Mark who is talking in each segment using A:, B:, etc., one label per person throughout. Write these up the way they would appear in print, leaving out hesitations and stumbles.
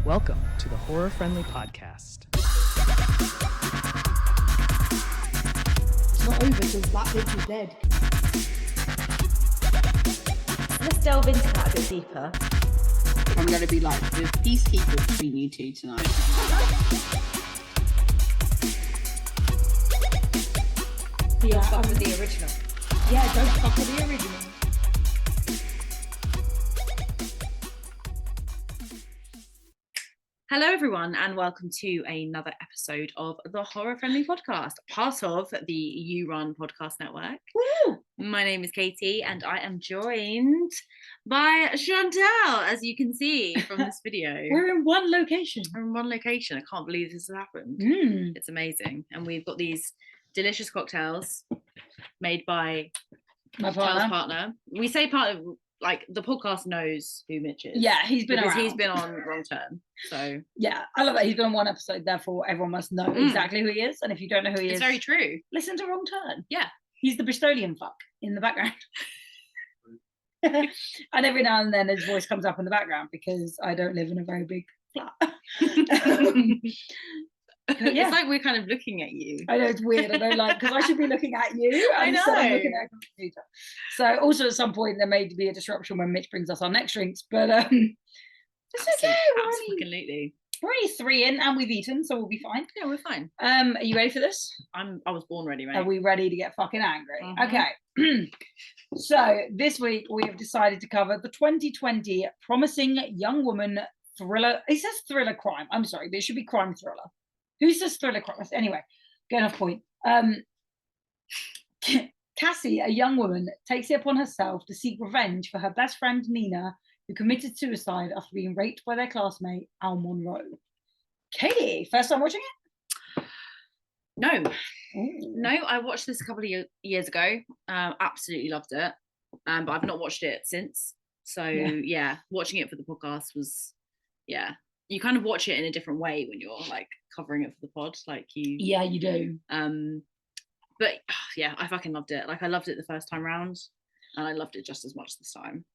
A: Welcome to the Horror Friendly Podcast.
B: It's not over till that bitch is dead.
C: Let's delve into that a bit deeper.
B: I'm going to be like the peacekeeper between you two tonight.
C: Don't fuck with the original.
B: Yeah, don't fuck with the original.
C: Hello, everyone, and welcome to another episode of the Horror Friendly Podcast, part of the You Run Podcast Network.
B: Woo!
C: My name is Katie, and I am joined by Chantelle, as you can see from this video.
B: We're in one location.
C: We're in one location. I can't believe this has happened. It's amazing. And we've got these delicious cocktails made by
B: My
C: Chantelle's
B: partner.
C: partner. We say partner, like the podcast knows who Mitch is.
B: Yeah, he's been
C: because
B: around.
C: he's been on Wrong Turn. So
B: Yeah, I love that. He's been on one episode, therefore everyone must know exactly who he is. And if you don't know who he
C: it's
B: is,
C: very true.
B: listen to Wrong Turn.
C: Yeah.
B: He's the Bristolian fuck in the background. And every now and then his voice comes up in the background because I don't live in a very big flat.
C: It's like we're kind of looking at you.
B: I know it's weird. I don't like because I should be looking at you.
C: I
B: instead of
C: know.
B: looking at a computer. So also at some point there may be a disruption when Mitch brings us our next drinks, but it's okay.
C: Absolutely.
B: We're only 3 in and we've eaten, so we'll be fine.
C: Yeah, we're fine.
B: Are you ready for this?
C: I was born ready, mate.
B: Are we ready to get fucking angry?
C: Mhm.
B: Okay. So this week we have decided to cover the 2020 Promising Young Woman thriller. It says thriller crime. I'm sorry, but it should be crime thriller. Who says thriller crime? Anyway, get off point. Cassie, a young woman, takes it upon herself to seek revenge for her best friend Nina, who committed suicide after being raped by their classmate Al Monroe. Katie, first time watching it?
C: No,
B: Ooh.
C: I watched this a couple of years ago. Absolutely loved it. But I've not watched it since. So yeah, watching it for the podcast was, you kind of watch it in a different way when you're like covering it for the pod. Like you,
B: Yeah, you do.
C: But yeah, I fucking loved it. Like I loved it the first time round, and I loved it just as much this time.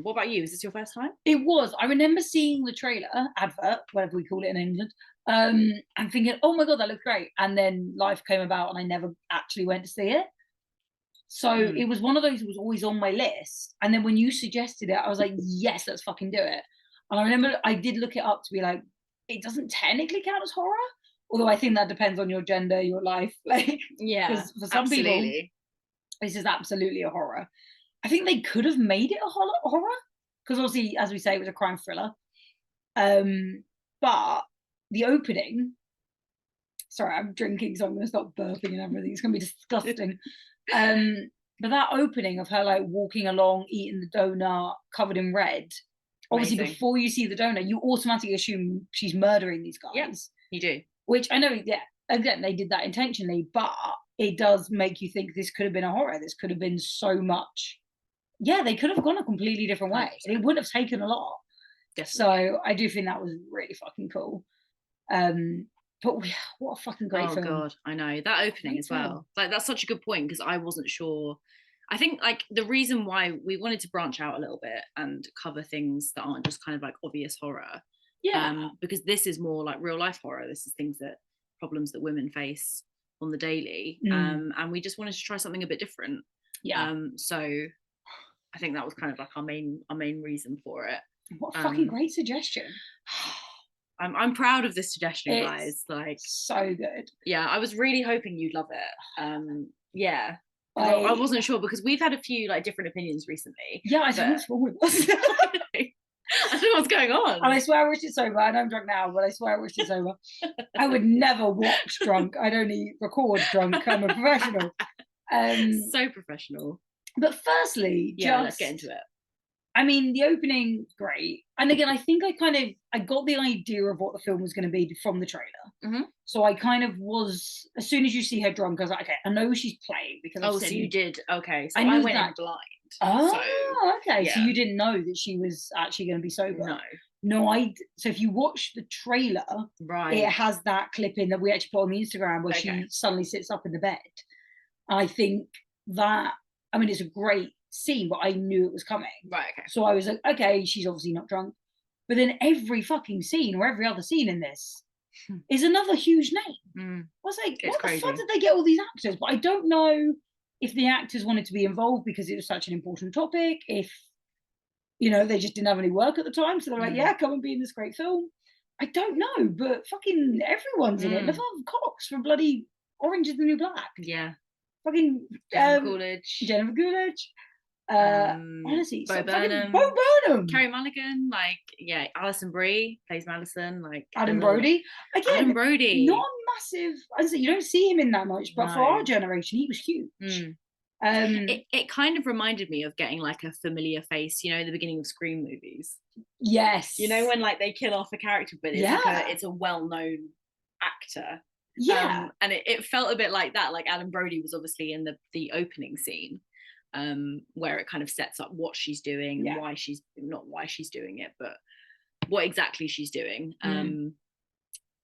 C: What about you? Is this your first time?
B: It was. I remember seeing the trailer, advert, whatever we call it in England, and thinking, oh my God, that looks great. And then life came about and I never actually went to see it. So it was one of those that was always on my list. And then when you suggested it, I was like, yes, let's fucking do it. And I remember I did look it up to be like, it doesn't technically count as horror. Although I think that depends on your gender, your life. Like,
C: Yeah,
B: because for some people, this is absolutely a horror. I think they could have made it a horror because obviously, as we say, it was a crime thriller. But the opening, sorry, I'm drinking, so I'm going to stop burping and everything. It's going to be disgusting. But that opening of her like walking along, eating the donut, covered in red. Obviously,
C: Amazing.
B: before you see the donut, you automatically assume she's murdering these guys.
C: Yeah, you do.
B: Which I know, again, they did that intentionally, but it does make you think this could have been a horror. This could have been so much. Yeah, they could have gone a completely different way. And it would have taken a lot.
C: Definitely.
B: So I do think that was really fucking cool. But what a fucking great film.
C: Oh God, I know that opening
B: Great
C: as well.
B: film.
C: Like that's such a good point because I wasn't sure. I think like the reason why we wanted to branch out a little bit and cover things that aren't just kind of like obvious horror.
B: Yeah.
C: Because this is more like real life horror. This is problems that women face on the daily. And we just wanted to try something a bit different.
B: Yeah.
C: So I think that was kind of like our main reason for it.
B: What a fucking great suggestion.
C: I'm proud of this suggestion,
B: It's
C: guys. Like
B: so good.
C: Yeah, I was really hoping you'd love it. Yeah. I wasn't sure because we've had a few like different opinions recently.
B: Yeah, I don't know what's wrong with us.
C: I don't know what's going on.
B: And I swear I watched it sober. I know I'm drunk now, but I swear I watched it sober. I would never watch drunk. I'd only record drunk. I'm a professional.
C: So professional.
B: But firstly,
C: let's get into it.
B: I mean, the opening, great. And again, I think I got the idea of what the film was going to be from the trailer.
C: Mm-hmm.
B: So I kind of was, as soon as you see her drunk, I was like, okay, I know she's playing because
C: so you did. Okay, so
B: I
C: I
B: knew
C: went in
B: that.
C: blind.
B: Oh, okay.
C: Yeah.
B: So you didn't know that she was actually going to be sober?
C: No.
B: So if you watch the trailer,
C: right,
B: it has that clip in that we actually put on the Instagram where she suddenly sits up in the bed. I think that, I mean, it's a great scene, but I knew it was coming.
C: Right, okay.
B: So I was like, okay, she's obviously not drunk. But then every fucking scene or every other scene in this is another huge name. I was like,
C: It's
B: what
C: crazy.
B: the fuck did they get all these actors? But I don't know if the actors wanted to be involved because it was such an important topic, if, you know, they just didn't have any work at the time. So they're like, yeah, come and be in this great film. I don't know, but fucking everyone's in it. Laverne Cox from bloody Orange is the New Black.
C: Yeah.
B: Fucking Jennifer Coolidge. Honestly,
C: Bo Burnham.
B: Bo Burnham.
C: Carey Mulligan, like, yeah, Alison Brie plays Madison, like
B: Adam Brody. Again,
C: Adam Brody.
B: Not a massive, I say you don't see him in that much, but for our generation, he was huge.
C: It kind of reminded me of getting like a familiar face, you know, the beginning of Scream movies.
B: Yes.
C: You know, when like they kill off a character, but it's like it's a well-known actor.
B: Yeah.
C: And it felt a bit like that. Like Adam Brody was obviously in the opening scene, where it kind of sets up what she's doing and why she's not why she's doing it, but what exactly she's doing. And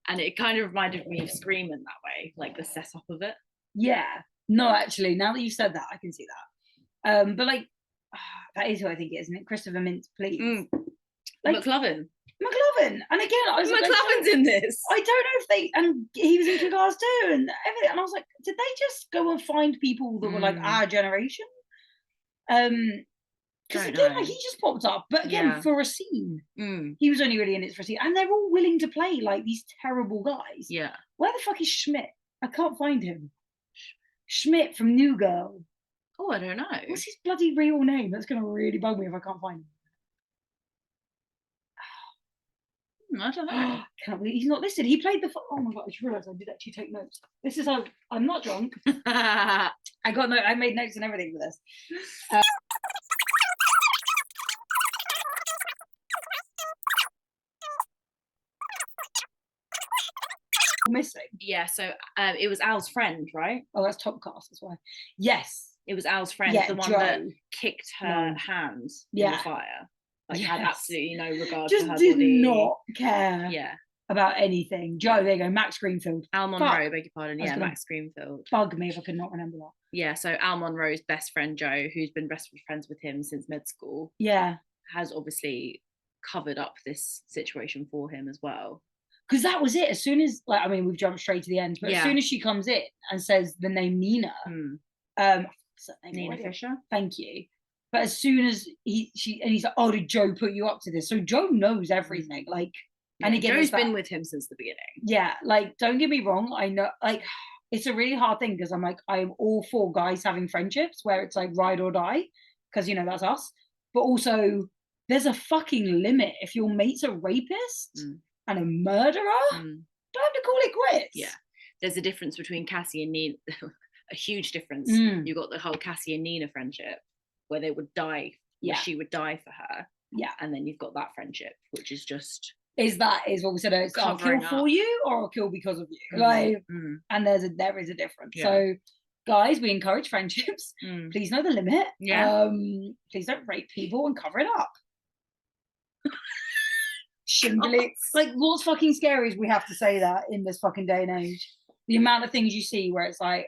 C: it kind of reminded me of Scream in that way, like the setup of it.
B: Yeah. No, actually, now that you said that, I can see that. But like, that is who I think it is, isn't it? Christopher Mintz, please. Like,
C: McLovin.
B: And again, I was
C: McLovin's in this.
B: I don't know if and he was in Kick-Ass too, and everything. And I was like, did they just go and find people that were like our generation? Because again, like, he just popped up, but again, for a scene. He was only really in it for a scene, and they're all willing to play like these terrible guys.
C: Yeah. Where
B: the fuck is Schmidt? I can't find him. Schmidt from New Girl.
C: Oh, I don't know.
B: What's his bloody real name? That's going to really bug me if I can't find him.
C: I don't know.
B: Can't believe he's not listed. He played the. Oh my god! I just realised I did actually take notes. This is how I'm not drunk. I made notes and everything for this. Missing.
C: Yeah, so it was Al's friend, right?
B: Oh, that's top cast, that's why. Yes.
C: It was Al's friend, the one that kicked her hands in the fire. Like, had absolutely no regard for her body.
B: Just did not care.
C: Yeah.
B: About anything. Joe, there you go, Max Greenfield.
C: Al Monroe, beg your pardon. Yeah, Max Greenfield.
B: Bug me if I could not remember that.
C: Yeah, so Al Monroe's best friend Joe, who's been best friends with him since med school.
B: Yeah.
C: Has obviously covered up this situation for him as well.
B: Because that was it. As soon as, like, I mean, we've jumped straight to the end, but as soon as she comes in and says the name Nina,
C: Nina Fisher.
B: Thank you. But as soon as he's like, oh, did Joe put you up to this? So Joe knows everything. Like, and again,
C: Joe's been with him since the beginning.
B: Yeah, like, don't get me wrong. I know, like, it's a really hard thing because I'm like, I'm all for guys having friendships where it's like ride or die, because, you know, that's us. But also, there's a fucking limit. If your mate's a rapist and a murderer, don't have to call it quits.
C: Yeah, there's a difference between Cassie and Nina. A huge difference. You got the whole Cassie and Nina friendship where they would die. Yeah, she would die for her.
B: Yeah,
C: and then you've got that friendship, which is just
B: is what we said. It's I'll kill for you or I'll kill because of you. Like, and there is a difference. Yeah. So, guys, we encourage friendships. Please know the limit.
C: Yeah.
B: Please don't rape people and cover it up. Like, what's fucking scary is we have to say that in this fucking day and age. The amount of things you see where it's like,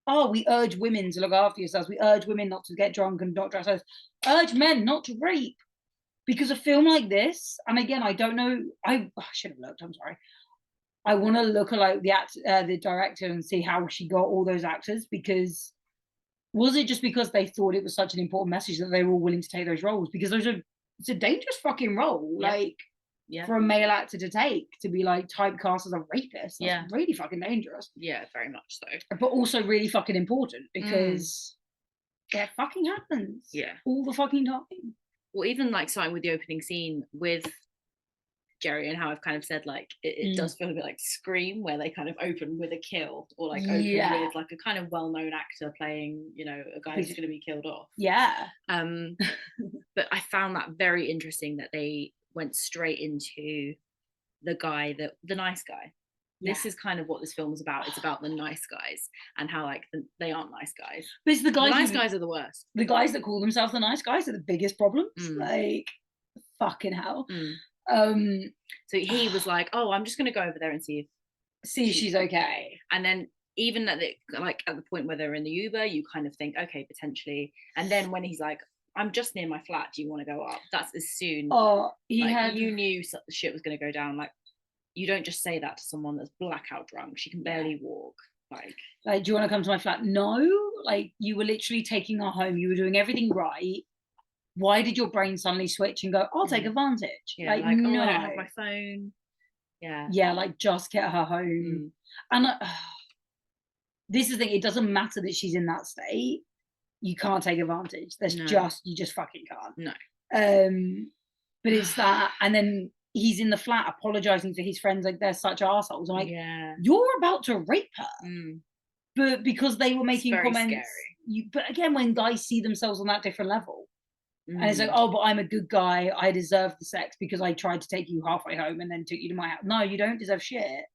B: oh, we urge women to look after yourselves. We urge women not to get drunk and not dress. Urge men not to rape. Because a film like this, and again, I don't know. I should have looked. I'm sorry. I want to look at like the director and see how she got all those actors. Because was it just because they thought it was such an important message that they were all willing to take those roles? Because it's a dangerous fucking role. Yeah. Like, for a male actor to take, to be like typecast as a rapist. That's really fucking dangerous.
C: Yeah, very much so.
B: But also really fucking important because it fucking happens.
C: Yeah.
B: All the fucking time.
C: Well, even like starting with the opening scene with Jerry and how I've kind of said like it does feel a bit like Scream, where they kind of open with a kill or like open with like a kind of well-known actor playing, you know, a guy who's going to be killed off.
B: Yeah.
C: But I found that very interesting that they went straight into the nice guy. This is kind of what this film is about. It's about the nice guys and how like they aren't nice guys.
B: But it's the
C: nice guys are the worst.
B: The guys that call themselves the nice guys are the biggest problems. Like, fucking hell.
C: So he was like, oh, I'm just going to go over there and see if
B: she's okay.
C: And then even at the point where they're in the Uber, you kind of think, okay, potentially. And then when he's like, I'm just near my flat. Do you want to go up? That's as soon.
B: Oh,
C: you knew shit was going to go down. Like, you don't just say that to someone that's blackout drunk. She can barely walk. Like,
B: do you want to come to my flat? No. Like, you were literally taking her home. You were doing everything right. Why did your brain suddenly switch and go, I'll take advantage?
C: Yeah, like,
B: no.
C: oh, I don't have my phone. Yeah.
B: Yeah, like, just get her home. And this is the thing, it doesn't matter that she's in that state. You can't take advantage. You just fucking can't.
C: No.
B: But it's that, and then he's in the flat apologizing to his friends like they're such assholes. I'm like, you're about to rape her. But because they were making comments. But again, when guys see themselves on that different level, and it's like, oh, but I'm a good guy. I deserve the sex because I tried to take you halfway home and then took you to my house. No, you don't deserve shit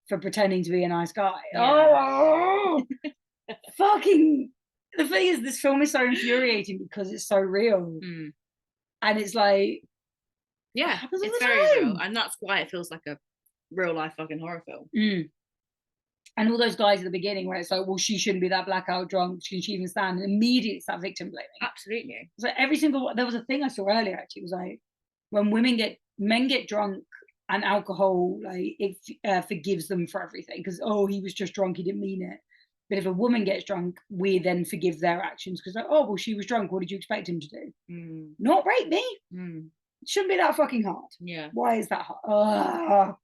B: for pretending to be a nice guy. Oh, fucking. The thing is, this film is so infuriating because it's so real. And it's like,
C: yeah, it's very real. And that's why it feels like a real life fucking horror film.
B: And all those guys at the beginning where it's like, well, she shouldn't be that blackout drunk. Can she even stand? And immediately it's that victim blaming.
C: Absolutely.
B: So there was a thing I saw earlier actually. It was like, when men get drunk and alcohol, like it forgives them for everything. Because, oh, he was just drunk. He didn't mean it. But if a woman gets drunk, we then forgive their actions. Because like, oh, well, she was drunk. What did you expect him to do? Not rape me. It shouldn't be that fucking hard.
C: Yeah.
B: Why is that hard?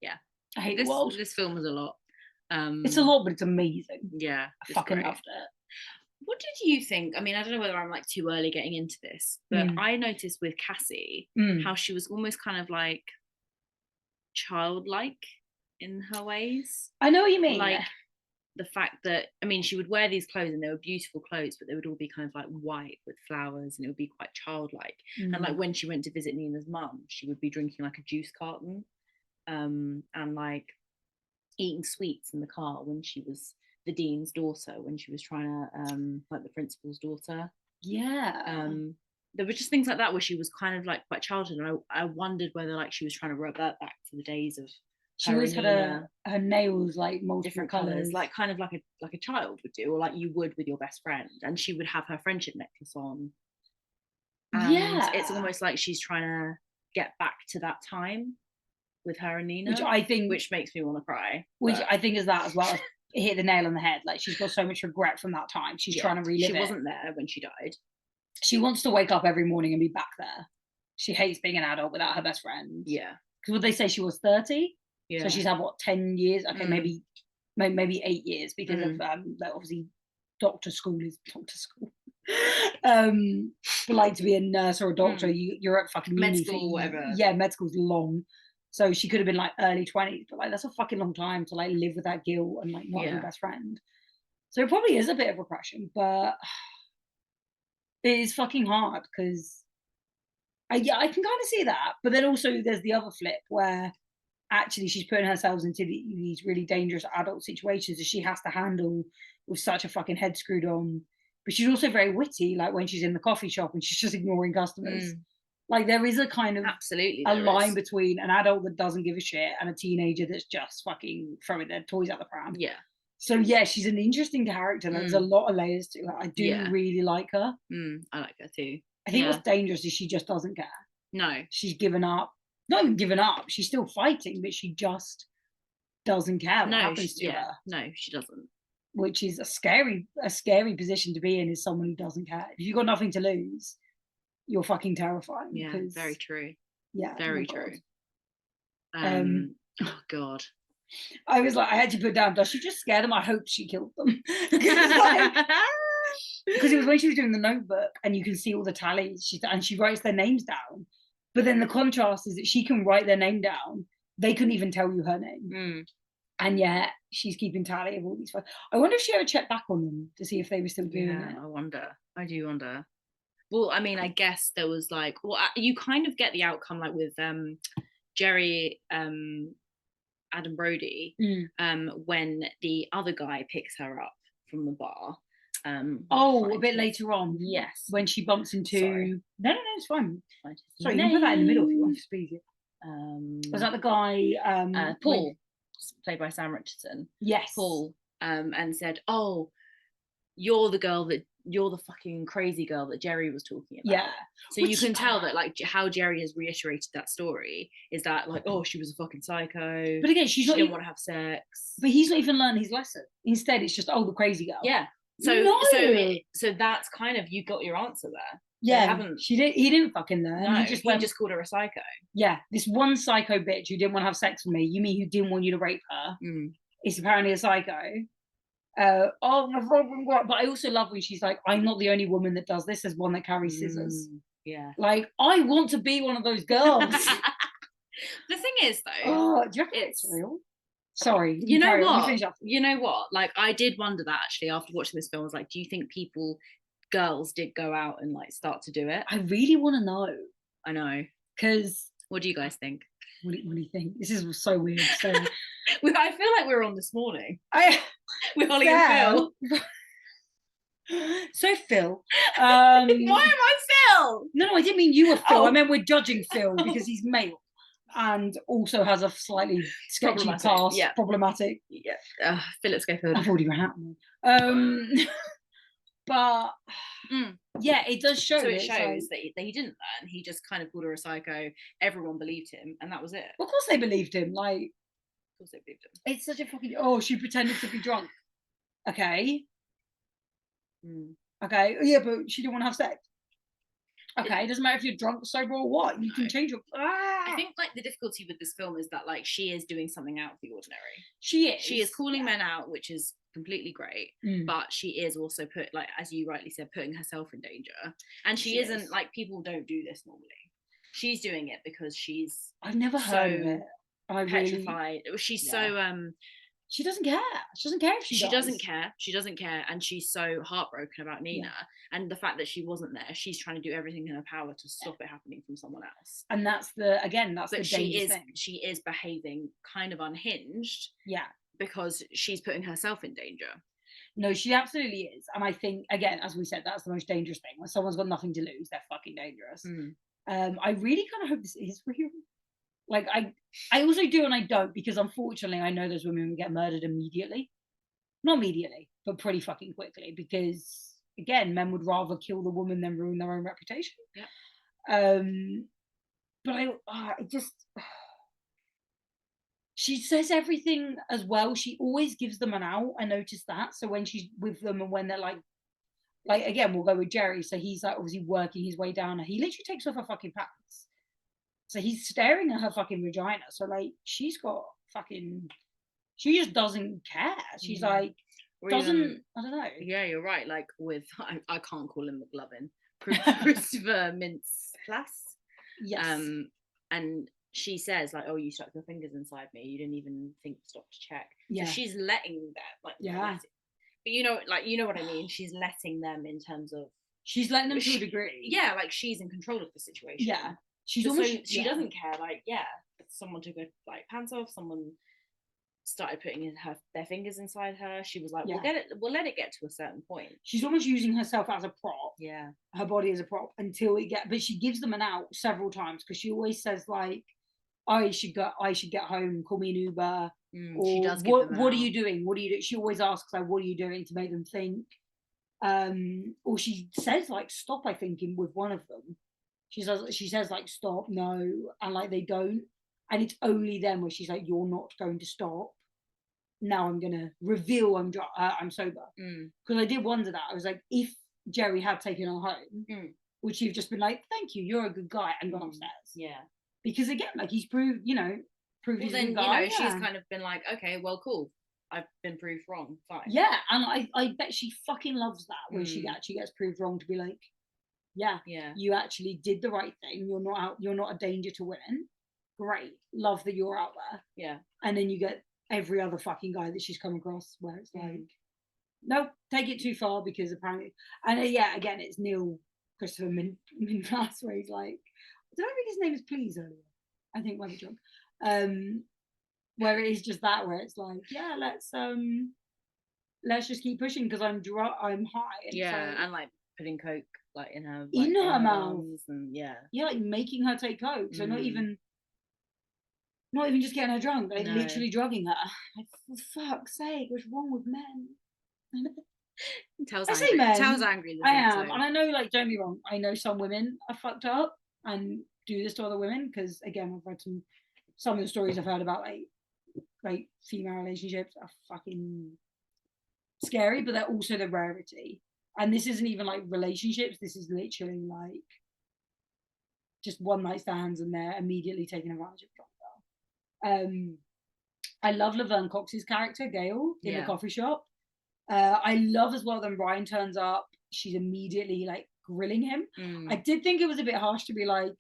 C: Yeah.
B: I hate the world.
C: This film is a lot.
B: It's a lot, but it's amazing.
C: Yeah.
B: I fucking loved it.
C: What did you think? I mean, I don't know whether I'm like too early getting into this, but I noticed with Cassie how she was almost kind of like childlike in her ways.
B: I know what you mean.
C: Like the fact that, I mean, she would wear these clothes and they were beautiful clothes, but they would all be kind of like white with flowers and it would be quite childlike. And like when she went to visit Nina's mum, she would be drinking like a juice carton and like eating sweets in the car when she was the dean's daughter, when she was trying to like the principal's daughter. There were just things like that where she was kind of like quite childhood, and I wondered whether like she was trying to revert back to the days of
B: she always had her nails like multiple
C: different
B: colors,
C: like kind of like a child would do, or like you would with your best friend, and she would have her friendship necklace on, and it's almost like she's trying to get back to that time with her and Nina, which makes me want to cry,
B: I think is that as well. Hit the nail on the head. Like, she's got so much regret from that time. She's trying to relive it.
C: She wasn't there when she died.
B: She wants to wake up every morning and be back there. She hates being an adult without her best friend.
C: Yeah.
B: Because would they say she was 30?
C: Yeah.
B: So she's had what, 10 years? Okay, maybe 8 years because of obviously doctor school is doctor school. But like to be a nurse or a doctor, you're at fucking
C: med school, whatever.
B: Yeah, med school's long. So she could have been like early 20s, but like that's a fucking long time to like live with that guilt and like not have your best friend. So it probably is a bit of repression, but it is fucking hard because I can kind of see that. But then also there's the other flip where actually she's putting herself into these really dangerous adult situations that she has to handle with such a fucking head screwed on. But she's also very witty, like when she's in the coffee shop and she's just ignoring customers. Like there is a kind of
C: absolutely
B: a line between an adult that doesn't give a shit and a teenager that's just fucking throwing their toys out the pram.
C: Yeah.
B: So yeah, she's an interesting character. There's a lot of layers to her. I do really like her.
C: I like her too.
B: I think what's dangerous is she just doesn't care.
C: No.
B: She's given up. Not even given up. She's still fighting, but she just doesn't care what happens to her.
C: No, she doesn't.
B: Which is a scary position to be in, is someone who doesn't care. If you've got nothing to lose, you're fucking terrifying.
C: Yeah, very true.
B: Yeah.
C: Very true. Oh God.
B: I was like, I had to put down, does she just scare them? I hope she killed them. Because it was when she was doing the notebook and you can see all the tallies and she writes their names down. But then the contrast is that she can write their name down. They couldn't even tell you her name. And yet she's keeping tally of all these. I wonder if she ever checked back on them to see if they were still doing it.
C: I wonder. I do wonder. Well, I mean, I guess there was like, well, you kind of get the outcome like with Jerry, Adam Brody, when the other guy picks her up from the bar.
B: A bit later on.
C: Yes.
B: When she bumps into... No, it's fine. Sorry, you
C: name.
B: can put that in the middle if you want to speak it. Was that the guy...
C: Paul, played by Sam Richardson.
B: Yes.
C: Paul, and said, oh, you're the fucking crazy girl that Jerry was talking about.
B: Yeah.
C: So you can tell that, like, how Jerry has reiterated that story is that, like, oh, she was a fucking psycho.
B: But again,
C: she didn't want to have sex.
B: But he's not even learned his lesson. Instead, it's just, oh, the crazy girl.
C: Yeah. So that's kind of, you got your answer there.
B: Yeah. He didn't fucking learn.
C: No,
B: he
C: just called her a psycho.
B: Yeah. This one psycho bitch who didn't want to have sex with me. You mean who didn't want you to rape her? Is apparently a psycho. Oh my fucking god! But I also love when she's like, "I'm not the only woman that does this. There's one that carries scissors."
C: Yeah.
B: Like, I want to be one of those girls.
C: The thing is, though,
B: oh, do you reckon it's real? Sorry.
C: You know what? You know what? Like, I did wonder that actually after watching this film. I was like, do you think girls did go out and like start to do it?
B: I really want to know. I
C: know.
B: Because
C: what do you guys think?
B: What do you think? This is so weird. So
C: I feel like we were on This Morning. With Holly
B: and
C: Phil.
B: So Phil.
C: Why am I Phil?
B: No, I didn't mean you were Phil. I meant we're judging Phil because he's male and also has a slightly sketchy past.
C: Yeah.
B: Problematic.
C: Yeah. Philip Schofield.
B: I've already ran out. But yeah, it does show.
C: So it shows that he didn't learn. He just kind of called her a psycho. Everyone believed him, and that was it.
B: Of course they believed him. Like,
C: of course they believed him.
B: It's such a fucking. Oh, she pretended to be drunk. Okay. Okay. Yeah, but she didn't want to have sex. Okay, it doesn't matter if you're drunk, sober, or what. You can change your.
C: I think like the difficulty with this film is that like she is doing something out of the ordinary.
B: She is
C: calling men out, which is completely great, but she is also like, as you rightly said, putting herself in danger. And she isn't like, people don't do this normally. She's doing it because
B: I've never heard of it.
C: Petrified. She's so
B: she doesn't care. She doesn't care if she
C: doesn't care. She doesn't care, and she's so heartbroken about Nina and the fact that she wasn't there. She's trying to do everything in her power to stop it happening from someone else.
B: And that's the dangerous thing.
C: She is behaving kind of unhinged.
B: Yeah. Because
C: she's putting herself in danger.
B: No, she absolutely is. And I think, again, as we said, that's the most dangerous thing. When someone's got nothing to lose, they're fucking dangerous. I really kind of hope this is real. Like, I also do and I don't, because unfortunately I know those women who get murdered immediately. Not immediately, but pretty fucking quickly, because, again, men would rather kill the woman than ruin their own reputation.
C: Yeah.
B: But I just... She says everything as well. She always gives them an out. I noticed that. So when she's with them and when they're like again, we'll go with Jerry. So he's like obviously working his way down. He literally takes off her fucking pants. So he's staring at her fucking vagina. So like, she just doesn't care. She's like, I don't know.
C: Yeah, you're right. Like with, I can't call him McLovin. Christopher Mintz-Plasse.
B: Yes.
C: And she says like, oh, you stuck your fingers inside me. You didn't even think to stop to check.
B: Yeah.
C: So she's letting that, like,
B: yeah.
C: But you know what I mean? She's letting them in terms of...
B: She's letting them to a degree.
C: Yeah, like she's in control of the situation.
B: Yeah.
C: She doesn't care. Like, yeah, someone took her like pants off. Someone started putting their fingers inside her. She was like, we'll let it get to a certain point. She's
B: almost using herself as a prop.
C: Yeah.
B: Her body as a prop until but she gives them an out several times, because she always says like, I should get home, call me an Uber. Or
C: she does give them
B: what are you doing? What are you doing? She always asks like, what are you doing, to make them think. Or she says like, stop, I think, with one of them. She says like, stop, no, and like they don't, and it's only then where she's like, you're not going to stop. Now I'm gonna reveal I'm sober. Because I did wonder that. I was like, if Jerry had taken her home, would she have just been like, thank you, you're a good guy, and gone upstairs?
C: Yeah.
B: Because again, like, he's proved he's a good guy.
C: She's kind of been like, okay, well, cool, I've been proved wrong, fine.
B: Yeah, and I bet she fucking loves that when she actually gets proved wrong, to be like, yeah, you actually did the right thing. You're not a danger to women. Great, love that you're out there.
C: Yeah.
B: And then you get every other fucking guy that she's come across where it's like, nope, take it too far, because apparently, and again, it's Neil Christopher Mintz-Plasse, where he's like, did I read his name as Please earlier? I think might be drunk. Where it is just that, where it's like, yeah, let's just keep pushing, because I'm high. And
C: and like putting coke like in her
B: mouth,
C: and
B: like making her take coke. So not even just getting her drunk, like literally drugging her. Like, for fuck's sake, what's wrong with men?
C: Tel's
B: I say
C: angry.
B: men.
C: Tel's angry.
B: I am, and I know, like, don't be wrong. I know some women are fucked up and do this to other women because, again, I've read some of the stories I've heard about like female relationships are fucking scary, but they're also the rarity. And this isn't even like relationships. This is literally like just one night stands, and they're immediately taking advantage of drunk girl. I love Laverne Cox's character, Gail, in the coffee shop. I love as well that Ryan turns up. She's immediately like grilling him. I did think it was a bit harsh to be like,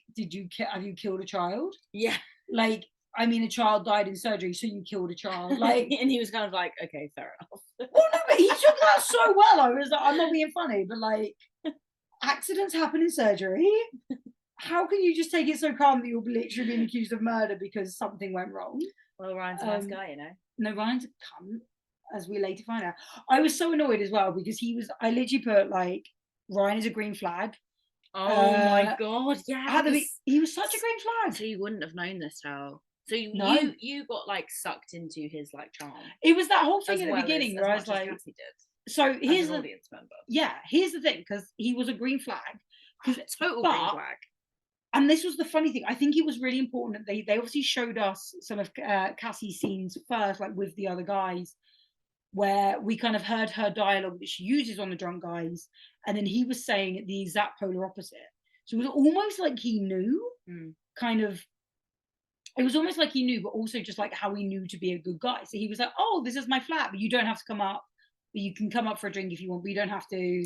B: have you killed a child?
C: Yeah.
B: Like, I mean, a child died in surgery, so you killed a child. Like,
C: and he was kind of like, okay, fair enough.
B: Well, no, but he took that so well. I was like, I'm not being funny, but like, accidents happen in surgery. How can you just take it so calm that you're literally being accused of murder because something went wrong?
C: Well, Ryan's a nice guy, you know.
B: No, Ryan's a cunt, as we later find out. I was so annoyed as well because I literally put like, Ryan is a green flag.
C: Oh my god, yeah.
B: He was such a green flag.
C: So you wouldn't have known this, Tal. So you got like sucked into his like charm.
B: It was that whole thing at the beginning where I was like,
C: Cassie did.
B: So here's
C: an audience member.
B: Yeah, here's the thing, because he was a green flag.
C: Total green flag.
B: And this was the funny thing. I think it was really important that they obviously showed us some of Cassie's scenes first, like with the other guys, where we kind of heard her dialogue that she uses on the drunk guys, and then he was saying the exact polar opposite. So it was almost like he knew, kind of. It was almost like he knew, but also just like how he knew to be a good guy. So he was like, "Oh, this is my flat, but you don't have to come up. But you can come up for a drink if you want, but you don't have to."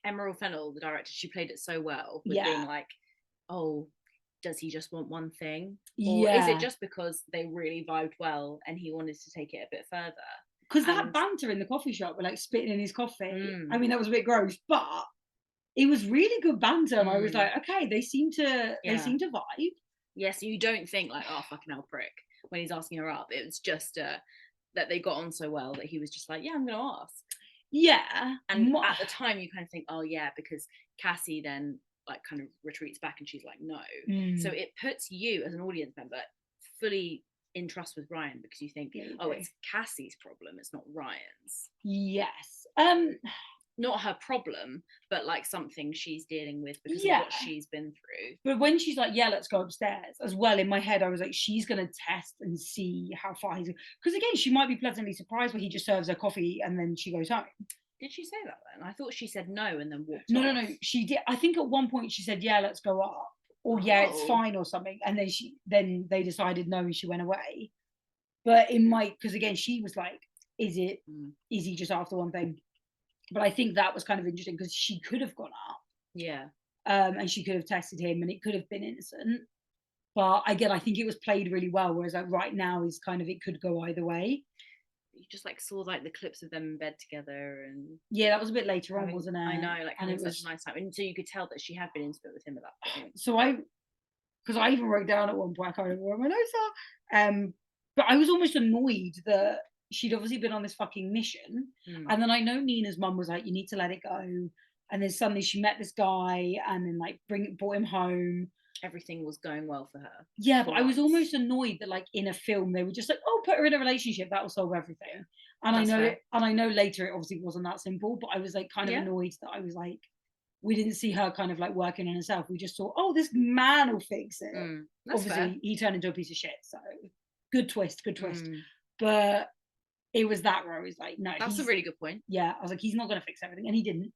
C: Emerald Fennell, the director, she played it so well with being like, oh, does he just want one thing? Or is it just because they really vibed well and he wanted to take it a bit further?
B: Because that banter in the coffee shop, with like spitting in his coffee, I mean, that was a bit gross, but it was really good banter. And I was like, okay, they seem to vibe.
C: Yeah, so you don't think like, oh, fucking hell, prick, when he's asking her up. It was just that they got on so well that he was just like, yeah, I'm going to ask.
B: Yeah.
C: And at the time, you kind of think, oh, yeah, because Cassie then like kind of retreats back and she's like, no. So it puts you as an audience member fully in trust with Ryan because you think, oh, it's Cassie's problem, it's not Ryan's.
B: Yes.
C: Not her problem, but like something she's dealing with because of what she's been through.
B: But when she's like, yeah, let's go upstairs, as well, in my head, I was like, she's going to test and see how far he's... Because again, she might be pleasantly surprised when he just serves her coffee and then she goes home. Did
C: she say that then? I thought she said no and then walked
B: off.
C: No,
B: she did. I think at one point she said, yeah, let's go up. Or yeah, it's fine or something. And then they decided no and she went away. But in my... Because again, she was like, is he just after one thing? But I think that was kind of interesting because she could have gone up.
C: Yeah.
B: And she could have tested him and it could have been innocent. But again, I think it was played really well. Whereas like right now is kind of, it could go either way.
C: You just like saw like the clips of them in bed together and...
B: Yeah, that was a bit later on, wasn't it?
C: I know, like, and it was such a nice time. And so you could tell that she had been intimate with him at that point.
B: So because I even wrote down at one point, I can't remember where my notes are. But I was almost annoyed that she'd obviously been on this fucking mission. And then I know Nina's mum was like, you need to let it go. And then suddenly she met this guy and then like brought him home.
C: Everything was going well for her.
B: Yeah, but I was almost annoyed that like in a film they were just like, oh, put her in a relationship, that will solve everything. And I know later it obviously wasn't that simple, but I was like kind of annoyed that I was like, we didn't see her kind of like working on herself. We just saw, oh, this man will fix it. Obviously fair. He turned into a piece of shit, so good twist. But it was that where I was like, no,
C: that's a really good point.
B: Yeah, I was like, he's not going to fix everything, and he didn't.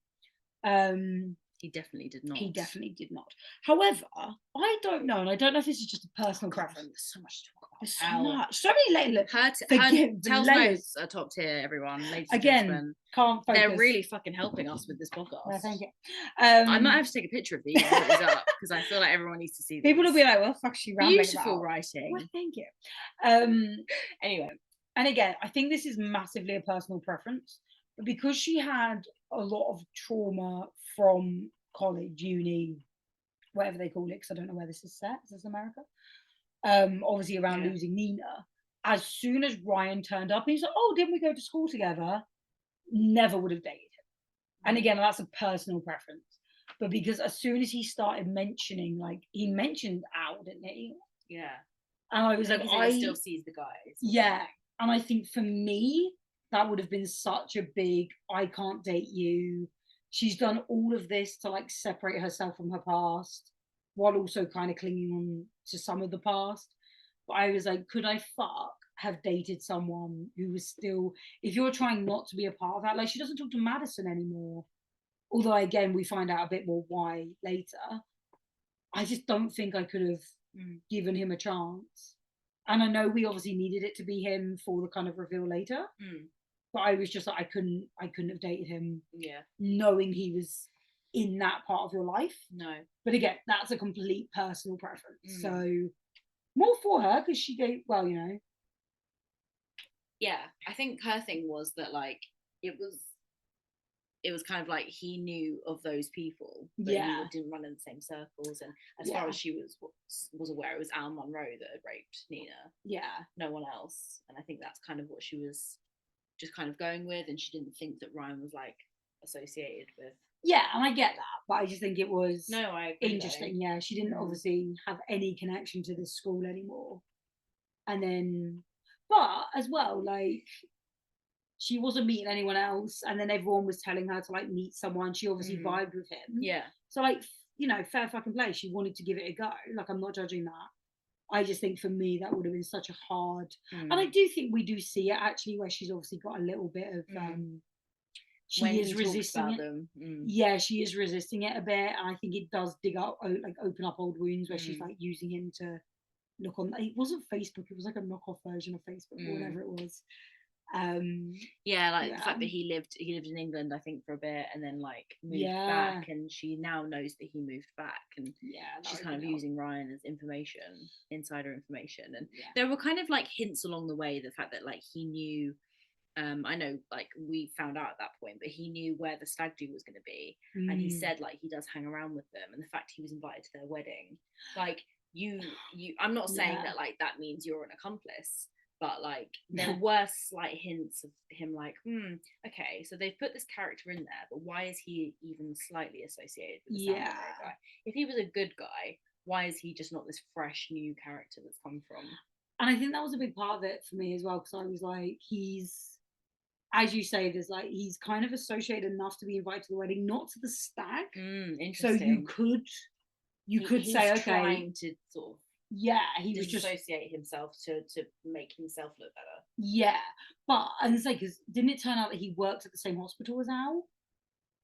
C: He definitely did not.
B: He definitely did not. However, I don't know, and I don't know if this is just a personal preference.
C: There's so much to talk about.
B: There's so much. So many layers.
C: Tel's notes are top tier, everyone. Ladies and gentlemen.
B: Can't focus.
C: They're really fucking helping us with this podcast.
B: Yeah, thank you.
C: I might have to take a picture of these and put these up because I feel like everyone needs to see these.
B: People will be like, well, fuck, she rambling
C: Beautiful
B: about.
C: writing.
B: Well, thank you. Anyway, and again, I think this is massively a personal preference, but because she had a lot of trauma from college, uni, whatever they call it, because I don't know where this is set. Is this America? Obviously around losing Nina. As soon as Ryan turned up, he's like, oh, didn't we go to school together? Never would have dated him. And again, that's a personal preference. But because as soon as he started mentioning, like, he mentioned Al, didn't he?
C: Yeah.
B: And I was like,
C: he still sees the guys.
B: Yeah. And I think for me, that would have been such a big, I can't date you. She's done all of this to like separate herself from her past while also kind of clinging on to some of the past. But I was like, could I have dated someone who was still, if you're trying not to be a part of that, like she doesn't talk to Madison anymore. Although again, we find out a bit more why later. I just don't think I could have given him a chance. And I know we obviously needed it to be him for the kind of reveal later. But I was just like, I couldn't have dated him.
C: Yeah.
B: Knowing he was in that part of your life.
C: No.
B: But again, that's a complete personal preference. So more for her because she gave, well, you know.
C: Yeah, I think her thing was that like it was kind of like he knew of those people, but he didn't run in the same circles. And as far as she was aware, it was Al Monroe that had raped Nina.
B: Yeah.
C: No one else. And I think that's kind of what she was just kind of going with, and she didn't think that Ryan was like associated with.
B: Yeah, and I get that, but I just think it was
C: interesting.
B: Yeah, she didn't obviously have any connection to this school anymore. And then, but as well, like, she wasn't meeting anyone else, and then everyone was telling her to like meet someone. She obviously vibed with him.
C: Yeah.
B: So like, you know, fair fucking play. She wanted to give it a go. Like, I'm not judging that. I just think for me that would have been such a hard. And I do think we do see it actually, where she's obviously got a little bit of. She is resisting it. Yeah, she is resisting it a bit, and I think it does dig up, like, open up old wounds where she's like using him to look on. It wasn't Facebook; it was like a knockoff version of Facebook or whatever it was.
C: The fact that he lived in England, I think, for a bit, and then like moved back, and she now knows that he moved back, and she's kind of using Ryan as insider information, and there were kind of like hints along the way, the fact that like he knew. I know, like, we found out at that point, but he knew where the stag do was going to be, and he said like he does hang around with them, and the fact he was invited to their wedding, like you I'm not saying that like that means you're an accomplice, but like there were slight hints of him like, okay, so they've put this character in there, but why is he even slightly associated with the guy? If he was a good guy, why is he just not this fresh new character that's come from?
B: And I think that was a big part of it for me as well, because I was like, he's, as you say, there's like, he's kind of associated enough to be invited to the wedding, not to the stag.
C: Interesting.
B: So you could say, okay,
C: trying to sort of
B: he was just
C: associate himself to make himself look better.
B: Yeah, but and it's like, because didn't it turn out that he worked at the same hospital as Al?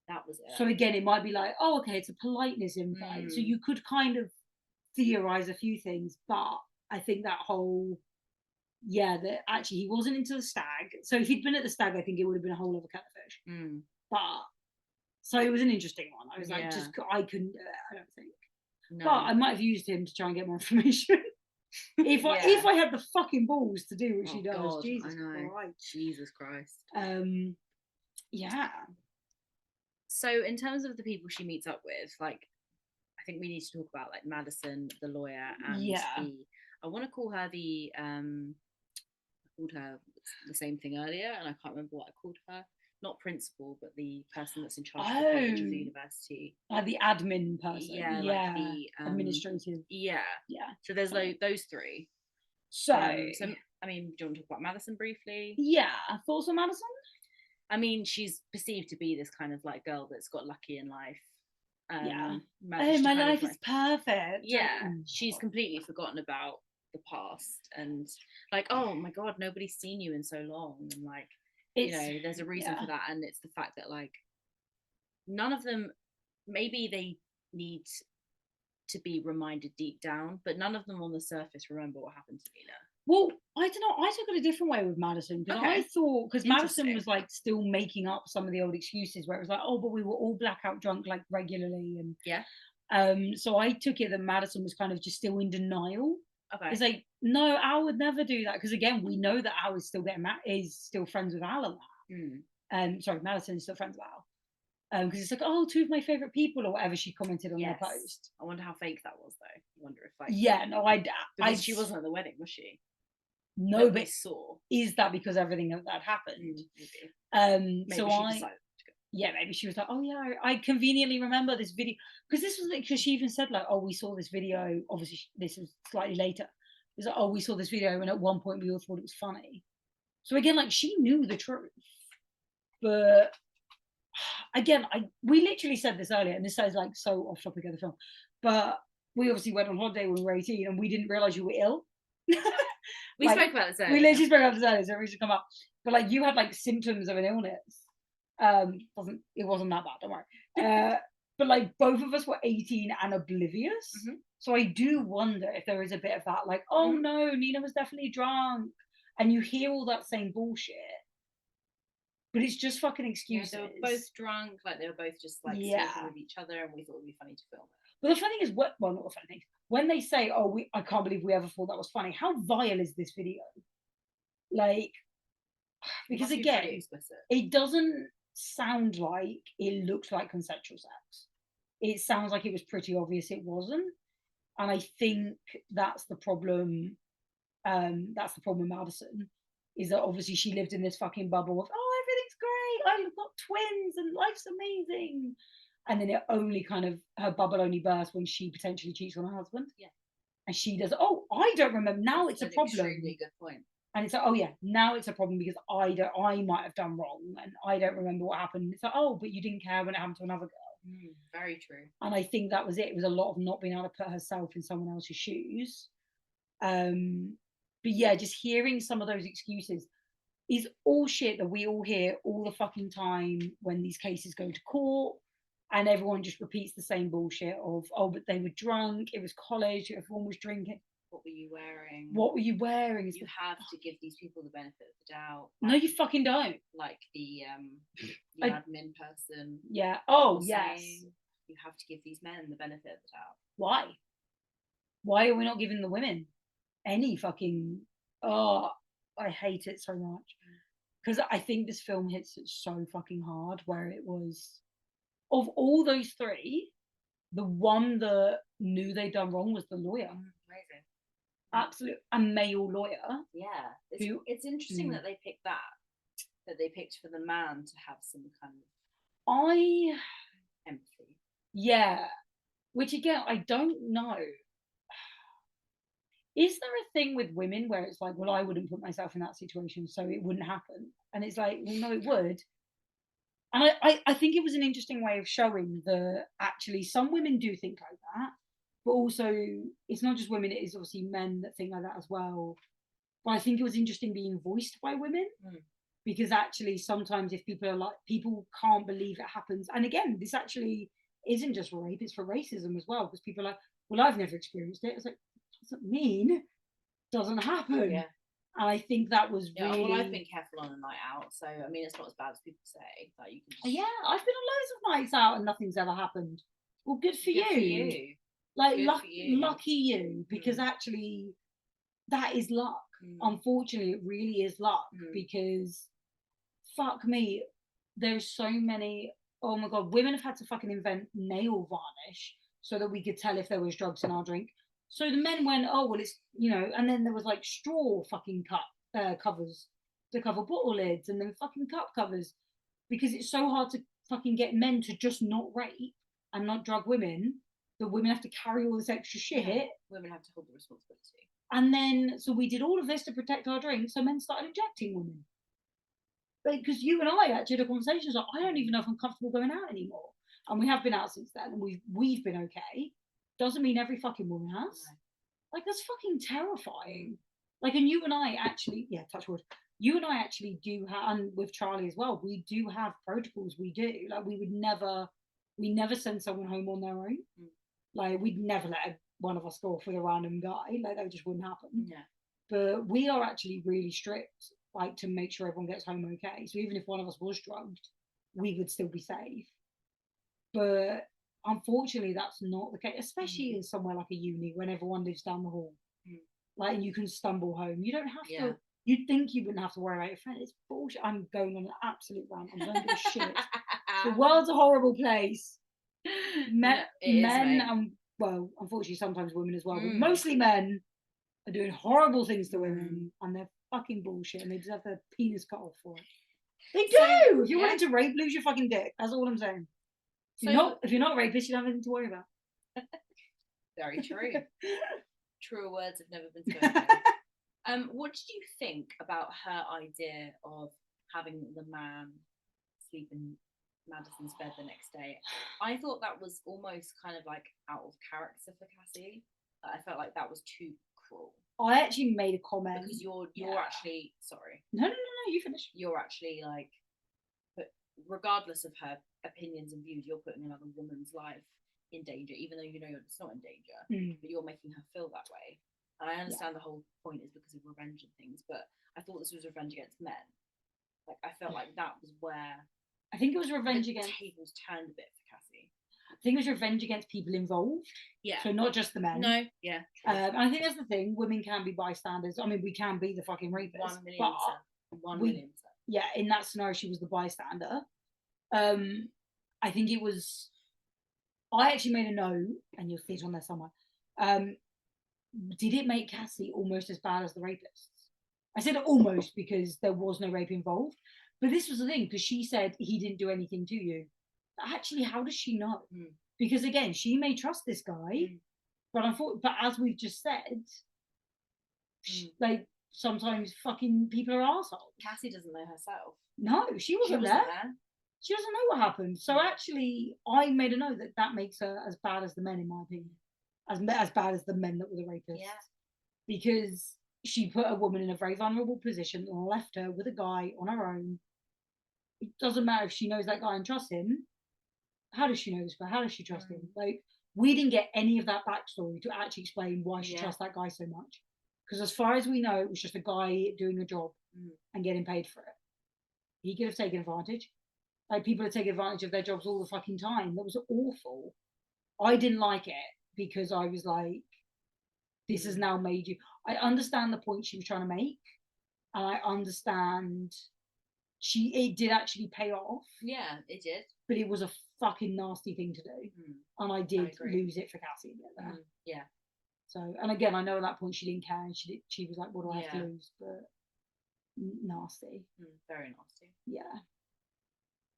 C: That was it.
B: So again, it might be like, oh, okay, it's a politeness invite. So you could kind of theorize a few things, but I think that whole. That actually he wasn't into the stag. So if he'd been at the stag, I think it would have been a whole other catfish. But so it was an interesting one. I was like, I couldn't do it, I don't think. No. But I might have used him to try and get more information. if I had the fucking balls to do what she does. God, Jesus Christ.
C: Jesus Christ.
B: Yeah.
C: So in terms of the people she meets up with, like, I think we need to talk about like Madison, the lawyer, and I want to call her I called her the same thing earlier, and I can't remember what I called her. Not principal, but the person that's in charge of the college of the university.
B: The admin person.
C: Yeah. Like the
B: administrative.
C: Yeah. So there's like those three.
B: So
C: I mean, do you want to talk about Madison briefly?
B: Yeah. Thoughts on Madison?
C: I mean, she's perceived to be this kind of like girl that's got lucky in life.
B: My life is perfect.
C: Yeah. She's completely forgotten about the past, and like, oh my god, nobody's seen you in so long, and like, there's a reason for that, and it's the fact that like none of them, maybe they need to be reminded deep down, but none of them on the surface remember what happened to Nina.
B: Well, I don't know. I took it a different way with Madison, because I thought, because Madison was like still making up some of the old excuses where it was like, oh, but we were all blackout drunk like regularly, and so I took it that Madison was kind of just still in denial. Okay. It's like, no, Al would never do that, because again, we know that Al is still friends with Al and that. Sorry, Madison is still friends with Al. Because it's like, oh, two of my favorite people, or whatever she commented on the post.
C: I wonder how fake that was, though. I wonder if like
B: she
C: wasn't at the wedding, was she?
B: No, but saw. Is that because everything that happened?
C: Maybe.
B: So
C: she decided to go.
B: Yeah, maybe she was like, oh yeah, I conveniently remember this video, because this was because she even said like, oh, we saw this video. Obviously, this was slightly later. It was like, oh, we saw this video, and at one point we all thought it was funny. So again, like, she knew the truth, but again, we literally said this earlier, and this sounds like so off topic of the film, but we obviously went on holiday when we were 18, and we didn't realize you were ill.
C: We
B: Like,
C: spoke about this earlier.
B: we literally spoke about this earlier, so it should come up. But like, you had like symptoms of an illness. It wasn't that bad, don't worry. But like, both of us were 18 and oblivious. So I do wonder if there is a bit of that, like, oh no, Nina was definitely drunk, and you hear all that same bullshit, but it's just fucking excuses.
C: Yeah, they were both drunk, like they were both just like sleeping with each other, and we thought it would be funny to film it.
B: But the funny thing is, well, not the funny thing. When they say, "Oh, I can't believe we ever thought that was funny," how vile is this video? Like, because again, it doesn't sound like it looked like consensual sex. It sounds like it was pretty obvious it wasn't, and I think that's the problem. That's the problem with Madison, is that obviously she lived in this fucking bubble of, oh, everything's great, I've got twins and life's amazing. And then it only kind of, her bubble only bursts when she potentially cheats on her husband.
C: Yeah.
B: And she does, oh, I don't remember. Now it's a problem.
C: Extremely good point.
B: And it's like, oh yeah, now it's a problem because I might have done wrong and I don't remember what happened. It's like, oh, but you didn't care when it happened to another girl.
C: Very true.
B: And I think that was it. It was a lot of not being able to put herself in someone else's shoes. But yeah, just hearing some of those excuses is all shit that we all hear all the fucking time when these cases go to court, and everyone just repeats the same bullshit of, oh, but they were drunk, it was college, everyone was drinking.
C: What were you wearing?
B: What were you wearing?
C: You have to give these people the benefit of the doubt.
B: No, you fucking don't.
C: Like the admin person.
B: Yeah. Oh, yes.
C: You have to give these men the benefit of the doubt.
B: Why? Why are we not giving the women any fucking... Oh, I hate it so much. Because I think this film hits it so fucking hard, where it was... Of all those three, the one that knew they'd done wrong was the lawyer.
C: Amazing.
B: Absolute a male lawyer.
C: Yeah. It's interesting that they picked that they picked for the man to have some kind of empathy. Yeah.
B: Which again, I don't know. Is there a thing with women where it's like, well, I wouldn't put myself in that situation, so it wouldn't happen? And it's like, well, no, it would. And I think it was an interesting way of showing that actually some women do think like that, but also it's not just women, it is obviously men that think like that as well. But I think it was interesting being voiced by women, because actually sometimes if people are like, people can't believe it happens. And again, this actually isn't just for rape, it's for racism as well, because people are like, well, I've never experienced it. It's like, doesn't mean it doesn't happen.
C: Yeah.
B: And I think that was really...
C: Well, I've been careful on a night out, so I mean, it's not as bad as people say. Like, you can just...
B: Yeah, I've been on loads of nights out and nothing's ever happened. Well, good for you. Like, lucky you, because actually, that is luck. Unfortunately, it really is luck, because fuck me, there's so many... Oh my God, women have had to fucking invent nail varnish so that we could tell if there was drugs in our drink. So the men went, oh, well, it's, you know, and then there was like straw fucking covers to cover bottle lids, and then fucking cup covers, because it's so hard to fucking get men to just not rape and not drug women, that women have to carry all this extra shit.
C: Yeah. Women have to hold the responsibility.
B: And then, so we did all of this to protect our drinks, so men started injecting women. Because you and I actually had a conversation, like, I don't even know if I'm comfortable going out anymore. And we have been out since then, and we've been okay. Doesn't mean every fucking woman has. No. Like, that's fucking terrifying. Like, and you and I actually, touch wood, you and I actually do have, and with Charlie as well, we do have protocols. We do. Like, we never send someone home on their own. Like, we'd never let one of us go off with a random guy. Like, that just wouldn't happen.
C: Yeah.
B: But we are actually really strict, like, to make sure everyone gets home okay. So even if one of us was drugged, we would still be safe. But unfortunately, that's not the case, especially in somewhere like a uni when everyone lives down the hall. Like, and you can stumble home. You don't have to. You'd think you wouldn't have to worry about your friend. It's bullshit. I'm going on an absolute rant. I don't give a shit. The world's a horrible place. Men, and well, unfortunately, sometimes women as well, but mostly men are doing horrible things to women, and they're fucking bullshit, and they deserve their penis cut off for it. They do. If you're willing to rape, lose your fucking dick. That's all I'm saying. If you're not a rapist, you don't have anything to worry about.
C: Very true. Truer words have never been spoken. What did you think about her idea of having the man sleep in Madison's bed the next day? I thought that was almost kind of like out of character for Cassie. I felt like that was too cruel.
B: I actually made a comment
C: because you're actually sorry.
B: No, you finish.
C: You're actually like, but regardless of her opinions and views, you're putting another woman's life in danger, even though you know it's not in danger, but you're making her feel that way. And I understand the whole point is because of revenge and things, but I thought this was revenge against men. Like I felt like that was where
B: I think it was revenge
C: the
B: against
C: tables turned a bit for Cassie.
B: I think it was revenge against people involved.
C: Yeah.
B: So not just the men.
C: No. Yeah.
B: And I think that's the thing. Women can be bystanders. I mean, we can be the fucking rapists.
C: 1 million. 1 million.
B: Yeah, in that scenario, she was the bystander. I think it was. I actually made a note, and you'll see it on there somewhere. Did it make Cassie almost as bad as the rapists? I said almost because there was no rape involved. But this was the thing, because she said he didn't do anything to you. Actually, how does she know? Because again, she may trust this guy, but as we've just said, like sometimes fucking people are assholes.
C: Cassie doesn't know herself.
B: No, she wasn't there. She doesn't know what happened. So actually, I made a note that makes her as bad as the men, in my opinion, as bad as the men that were the rapists.
C: Yeah.
B: Because she put a woman in a very vulnerable position and left her with a guy on her own. It doesn't matter if she knows that guy and trusts him. How does she know this guy? How does she trust him? Like, we didn't get any of that backstory to actually explain why she trusts that guy so much. Because as far as we know, it was just a guy doing a job and getting paid for it. He could have taken advantage. Like, people are taking advantage of their jobs all the fucking time. That was awful. I didn't like it because I was like, this has now made you. I understand the point she was trying to make, and I understand it did actually pay off.
C: Yeah, it did.
B: But it was a fucking nasty thing to do, and I did lose it for Cassie a bit there.
C: Yeah.
B: So, and again, I know at that point she didn't care, and she was like, "What do I have to lose?" But nasty.
C: Very nasty.
B: Yeah.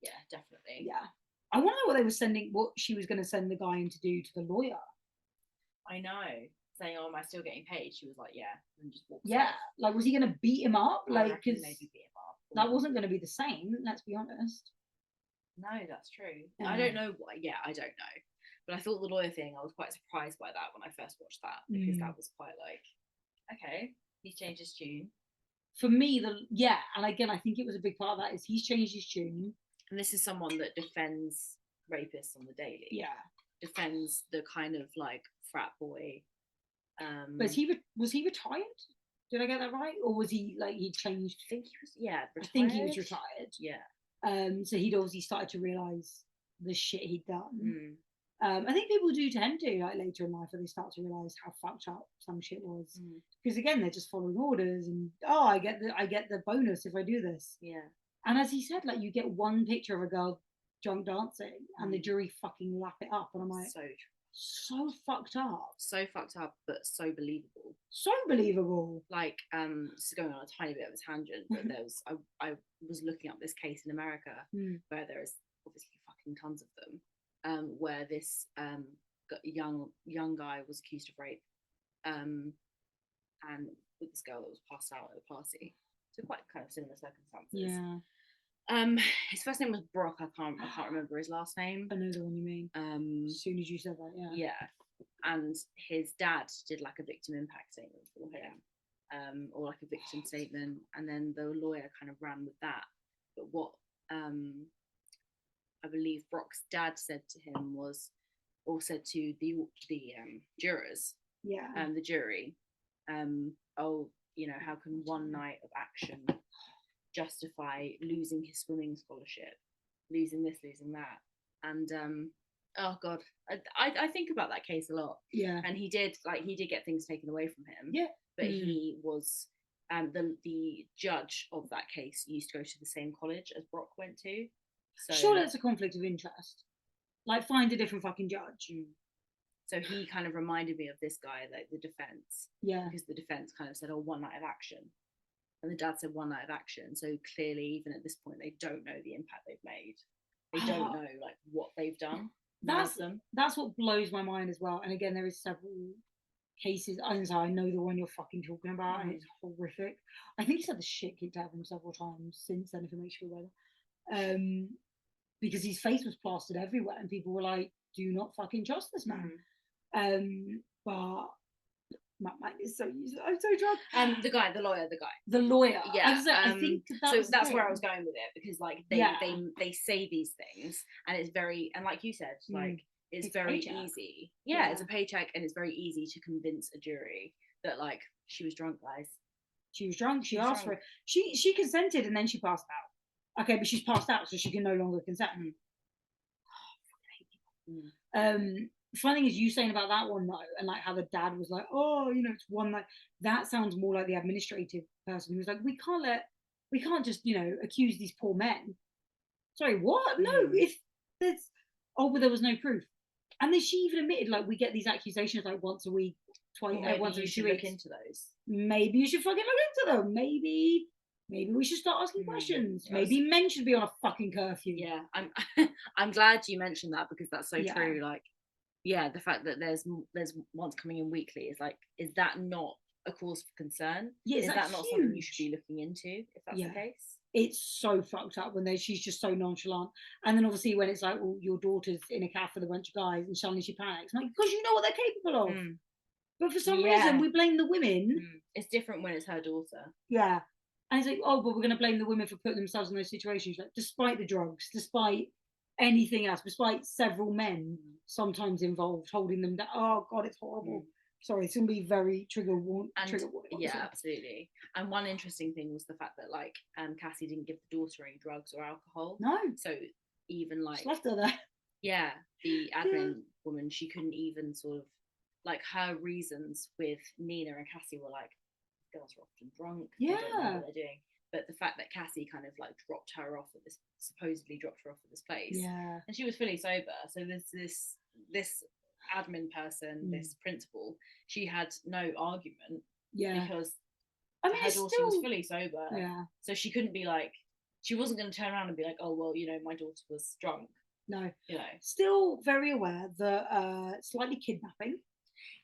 C: Yeah, definitely.
B: Yeah. I want to know what she was going to send the guy in to do to the lawyer.
C: I know. Saying, "Oh, am I still getting paid?" She was like, "Yeah," and just walked
B: Yeah.
C: off.
B: Like, was he going to beat him up? Like, because
C: maybe beat him up.
B: That wasn't going to be the same. Let's be honest.
C: No, that's true. I don't know why. Yeah, I don't know. But I thought the lawyer thing, I was quite surprised by that when I first watched that, because that was quite like, okay, he's changed his tune.
B: For me, and again, I think it was a big part of that is he's changed his tune.
C: And this is someone that defends rapists on the daily.
B: Yeah.
C: Defends the kind of like frat boy.
B: But was he retired? Did I get that right? Or was he like he changed?
C: I think he was. Yeah, retired.
B: I think he was retired.
C: Yeah.
B: So he'd obviously started to realise the shit he'd done. I think people do tend to, like, later in life, where they start to realise how fucked up some shit was. Because again, they're just following orders, and I get the bonus if I do this.
C: Yeah.
B: And as he said, like, you get one picture of a girl drunk dancing, and the jury fucking lap it up, and I'm like, so fucked up.
C: So fucked up, but so believable.
B: So believable.
C: Like, this is going on a tiny bit of a tangent, but there was I was looking up this case in America where there is obviously fucking tons of them. Where this young guy was accused of rape, and with this girl that was passed out at a party. So quite kind of similar circumstances.
B: Yeah.
C: His first name was Brock. I can't remember his last name.
B: I know the one you mean. As soon as you said that, yeah.
C: Yeah. And his dad did like a victim impact statement for him, or like a victim statement, and then the lawyer kind of ran with that. But what I believe Brock's dad said to him was, or said to the jurors, the jury, oh, you know, how can one night of action justify losing his swimming scholarship, losing this, losing that, and oh god, I think about that case a lot.
B: Yeah,
C: and he did get things taken away from him.
B: Yeah,
C: but he was. The judge of that case used to go to the same college as Brock went to. So,
B: surely it's a conflict of interest. Like, find a different fucking judge.
C: So he kind of reminded me of this guy, like the defense.
B: Yeah.
C: Because the defense kind of said, "Oh, one night of action," and the dad said one night of action. So clearly, even at this point, they don't know the impact they've made. They don't know like what they've done.
B: That's what blows my mind as well. And again, there is several cases. I know the one you're fucking talking about, and it's horrific. I think he's had the shit kicked out of him several times since then, if it makes you feel better. Because his face was plastered everywhere, and people were like, "Do not fucking trust this man." But my mind is so useless. I'm so drunk.
C: The lawyer.
B: The lawyer.
C: Yeah.
B: I think
C: that's where I was going with it, because like they say these things, and it's very, and like you said, like it's very easy. Yeah, it's a paycheck, and it's very easy to convince a jury that like she was drunk, guys.
B: She was drunk. She asked for it. She consented, and then she passed out. Okay, but she's passed out, so she can no longer consent. Funny thing is, you saying about that one though, and like how the dad was like, "Oh, you know, it's one like that." Sounds more like the administrative person who was like, "We can't just accuse these poor men." Sorry, what? No, if there's but there was no proof, and then she even admitted like we get these accusations like once a week, twice, once a week.
C: Look into those.
B: Maybe you should fucking look into them. Maybe we should start asking questions. Maybe men should be on a fucking curfew.
C: Yeah, I'm glad you mentioned that, because that's so true. Like, yeah, the fact that there's ones coming in weekly is like, is that not a cause for concern?
B: Yeah,
C: is that not huge? Something you should be looking into if that's the case?
B: It's so fucked up when she's just so nonchalant, and then obviously when it's like, well, your daughter's in a cafe with a bunch of guys, and suddenly she panics. I'm like, because you know what they're capable of. But for some reason, we blame the women.
C: It's different when it's her daughter.
B: Yeah. And it's like, oh, but we're going to blame the women for putting themselves in those situations. Like, despite the drugs, despite anything else, despite several men sometimes involved holding them down. Oh, God, it's horrible. Sorry, it's going to be very trigger warning.
C: Yeah, absolutely. And one interesting thing was the fact that, like, Cassie didn't give the daughter any drugs or alcohol.
B: No.
C: So even, like...
B: She left her there.
C: Yeah, the admin woman, she couldn't even sort of... Like, her reasons with Nina and Cassie were like, girls are often drunk.
B: Yeah.
C: They don't know what they're doing. But the fact that Cassie kind of like supposedly dropped her off at this place.
B: Yeah.
C: And she was fully sober. So there's this admin person, this principal, she had no argument.
B: Yeah.
C: Because her daughter was fully sober.
B: Yeah.
C: So she couldn't be like, she wasn't going to turn around and be like, oh, well, my daughter was drunk.
B: No. Still very aware that slightly kidnapping.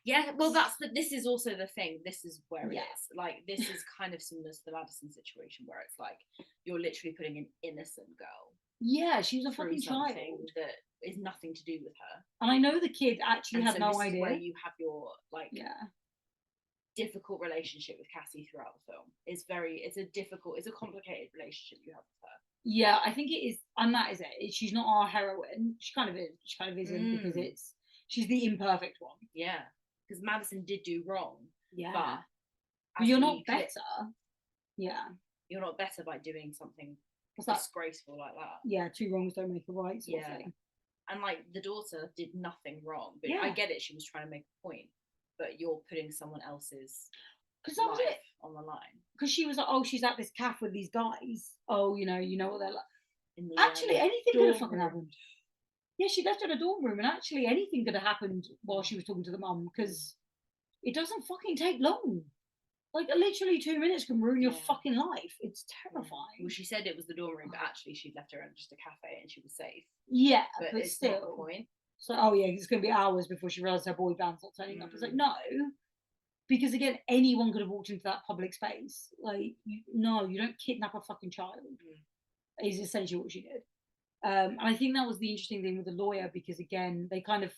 C: Yeah, well, this is also the thing. This is where it is. Like, this is kind of similar to the Madison situation, where it's like you're literally putting an innocent girl.
B: Yeah, she was a fucking child
C: that is nothing to do with her.
B: And I know the kid actually had no idea.
C: Where you have your difficult relationship with Cassie throughout the film. It's a complicated relationship you have with her. Yeah,
B: I think it is, and that is it. She's not our heroine. She kind of is. She kind of isn't, because she's the imperfect one.
C: Yeah. Because Madison did do wrong.
B: Yeah. But you're not better. Yeah.
C: You're not better by doing something disgraceful like that.
B: Yeah, 2 wrongs don't make a right. Sort of thing.
C: And like, the daughter did nothing wrong. But I get it, she was trying to make a point. But you're putting someone else's life on the line. Because
B: she was like, oh, she's at this cafe with these guys. Oh, you know what they're like. Actually, anything could have fucking happened. Yeah, she left her in a dorm room, and actually anything could have happened while she was talking to the mum, because it doesn't fucking take long. Like, literally 2 minutes can ruin your fucking life. It's terrifying.
C: Well, she said it was the dorm room, but actually she'd left her in just a cafe and she was safe.
B: Yeah, but
C: it's
B: still.
C: Not the point.
B: So, it's going to be hours before she realised her boy band's not turning up. It's like, no. Because, again, anyone could have walked into that public space. Like, you don't kidnap a fucking child. Is essentially what she did. And I think that was the interesting thing with the lawyer, because again, they kind of,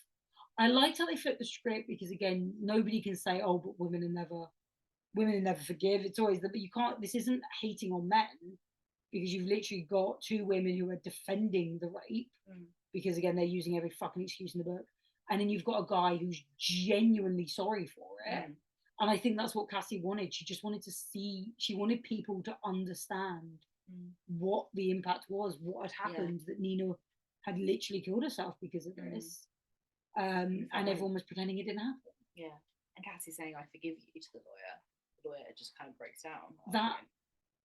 B: I liked how they flipped the script, because again, nobody can say, oh, but women never forgive. It's always that, but you can't, this isn't hating on men, because you've literally got 2 women who are defending the rape, because again, they're using every fucking excuse in the book. And then you've got a guy who's genuinely sorry for it. And I think that's what Cassie wanted. She just wanted to see, she wanted people to understand what the impact was, what had happened, that Nina had literally killed herself because of this. And everyone was pretending it didn't happen.
C: Yeah. And Cassie saying, I forgive you, to the lawyer. The lawyer just kind of breaks down.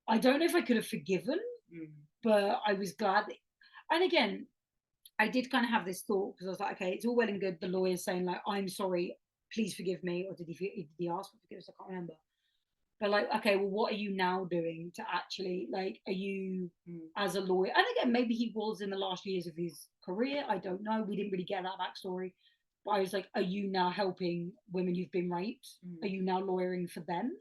B: I don't know if I could have forgiven, but I was glad and again, I did kind of have this thought, because I was like, okay, it's all well and good, the lawyer's saying like, I'm sorry, please forgive me, or did he ask for forgiveness? I can't remember. But like, okay, well, what are you now doing to actually, like, are you as a lawyer? And again, maybe he was in the last years of his career. I don't know. We didn't really get that backstory. But I was like, are you now helping women who've been raped? Are you now lawyering for them?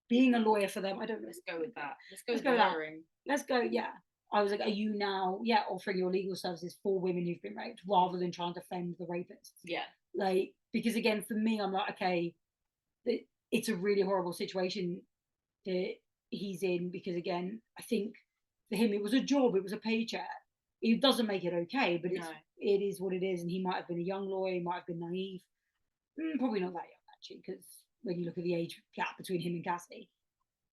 B: Being a lawyer for them? I don't know.
C: Let's go with that.
B: Let's go with lawyering. Let's go, yeah. I was like, are you now, offering your legal services for women who've been raped rather than trying to defend the rapists?
C: Yeah.
B: Like, because again, for me, I'm like, okay, it's a really horrible situation that he's in because, again, I think for him, it was a job, it was a paycheck. It doesn't make it okay, but it is what it is. And he might have been a young lawyer, he might have been naive. Probably not that young, actually, because when you look at the age gap between him and Cassie.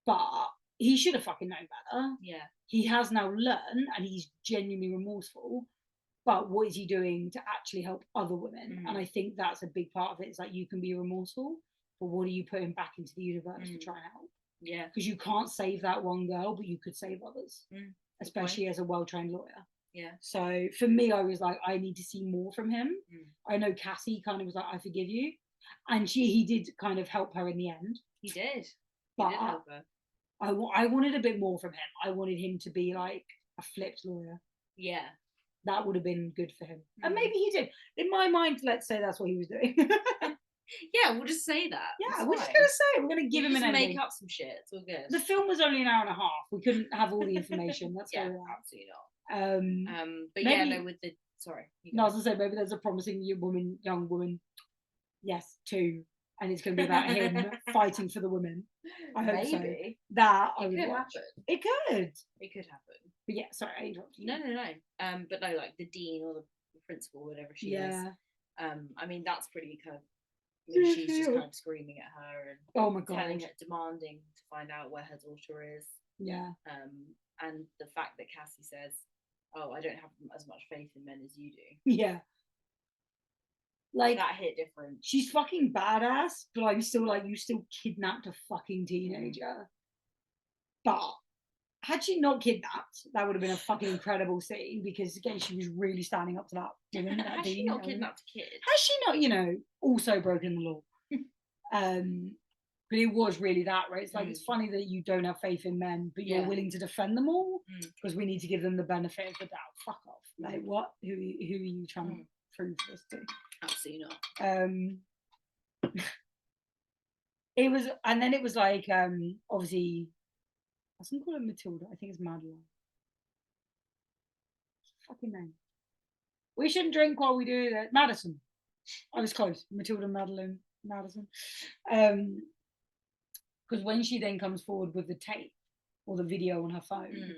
B: But he should have fucking known better.
C: Yeah.
B: He has now learned and he's genuinely remorseful. But what is he doing to actually help other women? And I think that's a big part of it. It's like you can be remorseful, but what are you putting back into the universe to try and help?
C: Yeah.
B: Because you can't save that one girl, but you could save others, especially as a well-trained lawyer.
C: Yeah.
B: So for me, I was like, I need to see more from him. I know Cassie kind of was like, I forgive you. And he did kind of help her in the end.
C: He did.
B: But
C: he did help her.
B: I wanted a bit more from him. I wanted him to be like a flipped lawyer.
C: Yeah.
B: That would have been good for him. And maybe he did. In my mind, let's say that's what he was doing.
C: Yeah, we'll just say that.
B: Yeah, we're just going to say it. We're going to give him an ending.
C: Make up some shit. It's all good.
B: The film was only an hour and a half. We couldn't have all the information. That's
C: yeah, absolutely not. But maybe, yeah, no, with the sorry.
B: No, I was going to say maybe there's a promising young woman. Yes, too. And it's going to be about him fighting for the women. I hope so. That I would watch. It could.
C: It could happen.
B: But yeah, sorry, I interrupted you.
C: No. But no, like the dean or the principal, whatever she is. I mean, that's pretty kind of. She's just kind of screaming at her and
B: oh my god,
C: demanding to find out where her daughter is.
B: Yeah.
C: And the fact that Cassie says, "Oh, I don't have as much faith in men as you do."
B: Yeah. Like
C: that hit different.
B: She's fucking badass, but I'm still like, you still kidnapped a fucking teenager. But had she not kidnapped, that would have been a fucking incredible scene because again, she was really standing up to that woman.
C: Has she not kidnapped a kid?
B: Has she not, also broken the law? But it was really that, right? It's like it's funny that you don't have faith in men, but you're willing to defend them all because we need to give them the benefit of the doubt. Fuck off! Like what? Who are you trying to prove this to?
C: Absolutely not.
B: It was, and then it was like, obviously, I think call her Matilda. I think it's Madeline. Fucking name. We shouldn't drink while we do that. Madison. I was close. Matilda, Madeline, Madison. Because when she then comes forward with the tape or the video on her phone.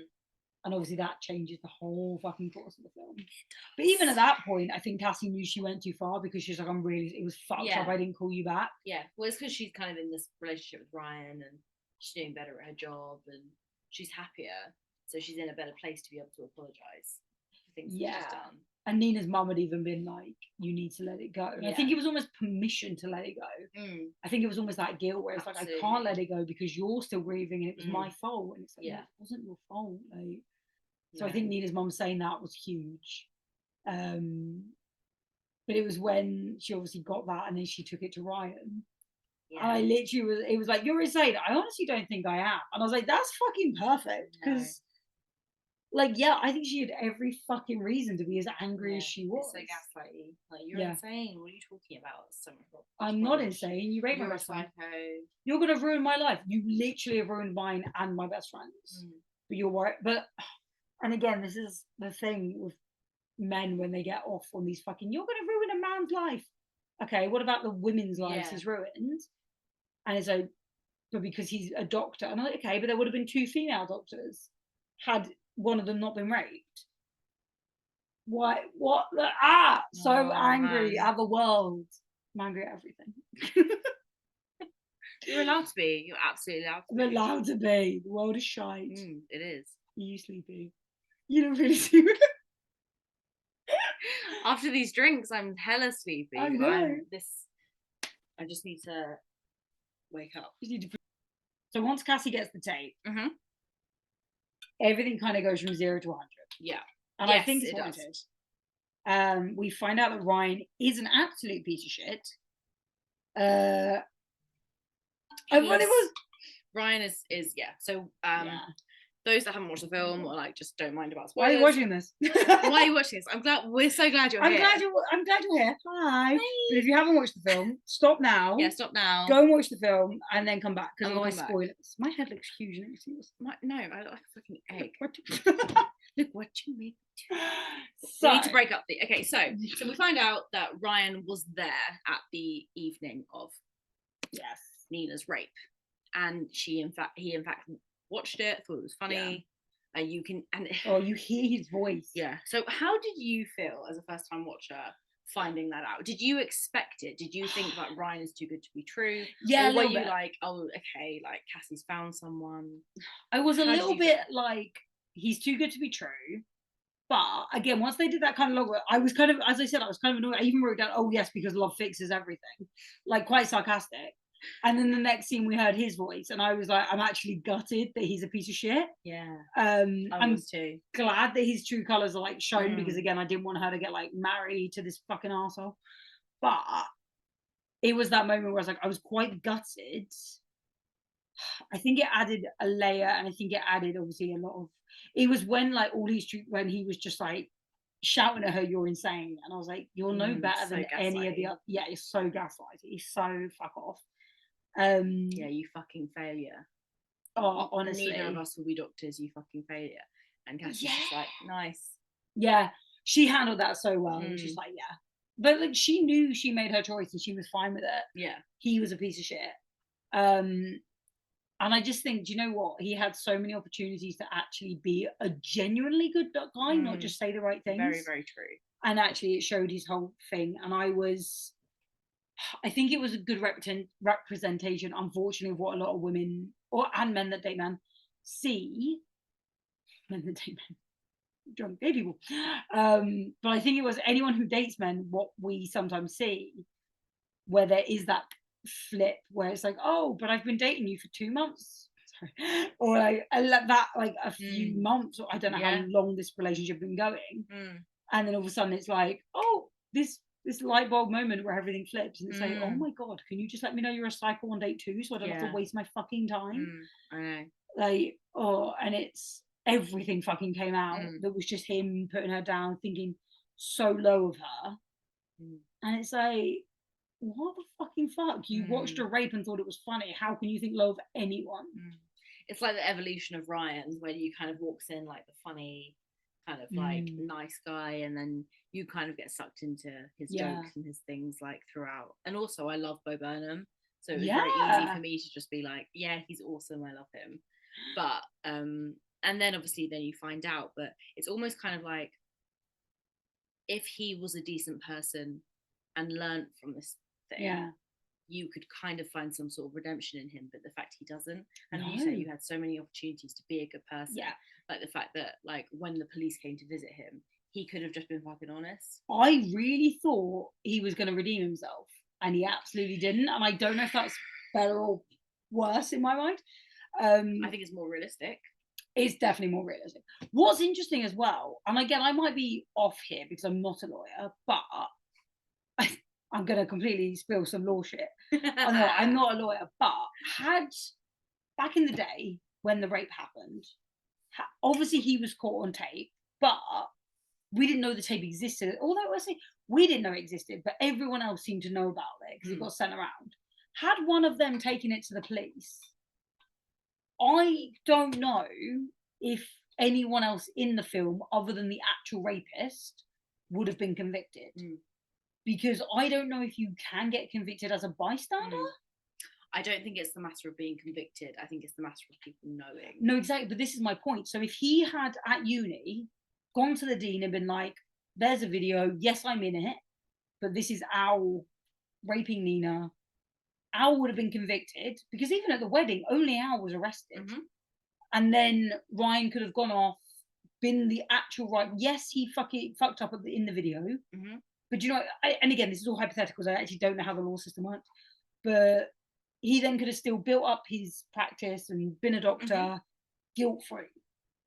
B: And obviously that changes the whole fucking course of the film. But even at that point, I think Cassie knew she went too far because she's like, it was fucked up. I didn't call you back.
C: Yeah, well, it's because she's kind of in this relationship with Ryan and she's doing better at her job and she's happier. So she's in a better place to be able to apologise for things that she's done.
B: And Nina's mum had even been like, you need to let it go. And I think it was almost permission to let it go. I think it was almost that guilt where it's like, I can't let it go because you're still grieving and it was my fault. And it's like, it wasn't your fault. Like, so I think Nina's mum saying that was huge. But it was when she obviously got that and then she took it to Ryan. Yeah. And I literally it was like, you're insane. I honestly don't think I am. And I was like, that's fucking perfect. Because I think she had every fucking reason to be as angry as she was.
C: It's so gaslighty. Like, you're insane. What are you talking about? So much
B: I'm not insane. You rape my best friend. You're going to ruin my life. You literally have ruined mine and my best friend's. But you're worried. And again, this is the thing with men when they get off on these fucking, you're going to ruin a man's life. Okay, what about the women's lives he's ruined? And it's like, but because he's a doctor. And I'm like, okay, but there would have been 2 female doctors had one of them not been raped. Why? What? So angry at the world. I'm angry at everything.
C: You're allowed to be. You're absolutely allowed to be.
B: I'm allowed to be. The world is shite.
C: It is.
B: You sleepy. You don't really see me.
C: After these drinks, I'm hella sleepy.
B: I know.
C: I just need to wake up.
B: So once Cassie gets the tape, everything kind of goes from 0 to 100.
C: Yeah.
B: And I think it's wanted. We find out that Ryan is an absolute piece of shit. Ryan is. So
C: those that haven't watched the film or like just don't mind about
B: Why
C: spoilers.
B: are you watching this?
C: Why are you watching this? We're so glad you're here.
B: I'm glad you're here. Hi. But if you haven't watched the film, stop now.
C: Yeah, stop now.
B: Go and watch the film and then come back because
C: And we'll
B: otherwise
C: come back.
B: spoilers. My head looks huge. Let me see this.
C: No, I look like a fucking egg.
B: What?
C: Look what you made.
B: So,
C: We need to break up the. Okay, so we find out that Ryan was there at the evening of
B: yes.
C: Nina's rape, and he in fact watched it, thought it was funny. You can
B: you hear his voice.
C: Yeah. So how did you feel as a first time watcher finding that out? Did you expect it? Did you think that Ryan is too good to be true?
B: Yeah.
C: Or were you like, oh, okay, like Cassie's found someone?
B: I was a little bit like, he's too good to be true. But again, once they did that kind of log, I was kind of, as I said, I was kind of annoyed. I even wrote down, oh yes, because love fixes everything, like quite sarcastic. And then the next scene we heard his voice, and I was like, I'm actually gutted that he's a piece of shit.
C: Yeah.
B: I'm
C: was too
B: glad that his true colours are like shown because again, I didn't want her to get like married to this fucking arsehole. But it was that moment where I was like, I was quite gutted. I think it added a layer, and I think it added obviously a lot of. It was when like all these when he was just like shouting at her, "You're insane," and I was like, "You're no better than any of the other." Yeah, it's so gaslighty. It's so fuck off.
C: Yeah, you fucking failure.
B: Oh, honestly,
C: neither of us will be doctors. You fucking failure. And Cassie's just like, nice.
B: Yeah, she handled that so well. It was just like, yeah, but like she knew she made her choice and she was fine with it.
C: Yeah,
B: he was a piece of shit. And I just think, do you know what? He had so many opportunities to actually be a genuinely good guy, not just say the right things.
C: Very, very true.
B: And actually, it showed his whole thing. And I think it was a good representation, unfortunately, of what a lot of women and men that date men see. Men that date men. Drunk gay people. But I think it was anyone who dates men, what we sometimes see, where there is that flip where it's like, oh, but I've been dating you for 2 months. Sorry. Or like that like a few months, or I don't know how long this relationship been going. And then all of a sudden it's like, oh, this light bulb moment where everything flips and it's like, oh my god, can you just let me know you're a psycho on date 2 so I don't have to waste my fucking time?
C: I know.
B: Like, and it's everything fucking came out that was just him putting her down, thinking so low of her. And it's like, what the fucking fuck? You watched a rape and thought it was funny. How can you think low of anyone?
C: It's like the evolution of Ryan, where you kind of walks in like the funny, kind of like nice guy, and then you kind of get sucked into his jokes and his things like throughout. And also, I love Bo Burnham, so it was very easy for me to just be like, yeah, he's awesome, I love him. But and then obviously then you find out, but it's almost kind of like if he was a decent person and learned from this thing, you could kind of find some sort of redemption in him. But the fact he doesn't, and you say you had so many opportunities to be a good person, like the fact that like when the police came to visit him, he could have just been fucking honest. I
B: really thought he was going to redeem himself, and he absolutely didn't. And I don't know if that's better or worse in my mind.
C: I think it's more realistic.
B: It's definitely more realistic. What's interesting as well, and again, I might be off here because I'm not a lawyer, but I'm going to completely spill some law shit. I'm not a lawyer, but back in the day when the rape happened, obviously he was caught on tape, but we didn't know the tape existed. Although I say we didn't know it existed, but everyone else seemed to know about it because it got sent around. Had one of them taken it to the police, I don't know if anyone else in the film, other than the actual rapist, would have been convicted. Because I don't know if you can get convicted as a bystander.
C: I don't think it's the matter of being convicted. I think it's the matter of people knowing.
B: No, exactly. But this is my point. So if he had at uni gone to the dean and been like, there's a video, yes, I'm in it, but this is Al raping Nina, Al would have been convicted, because even at the wedding, only Al was arrested. And then Ryan could have gone off, been the actual right. Yes, he fucked up in the video. But you know, and again, this is all hypotheticals. I actually don't know how the law system works. But he then could have still built up his practice and been a doctor, guilt-free.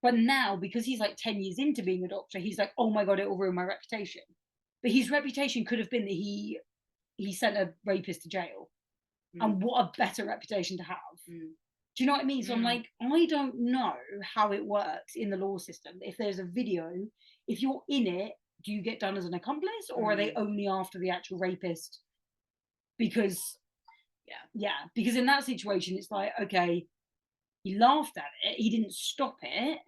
B: But now, because he's like 10 years into being a doctor, he's like, oh my God, it will ruin my reputation. But his reputation could have been that he sent a rapist to jail. And what a better reputation to have. Do Do you know what I mean? So I'm like, I don't know how it works in the law system. If there's a video, if you're in it, do you get done as an accomplice, or are they only after the actual rapist? Because because in that situation, it's like, okay, he laughed at it, he didn't stop it.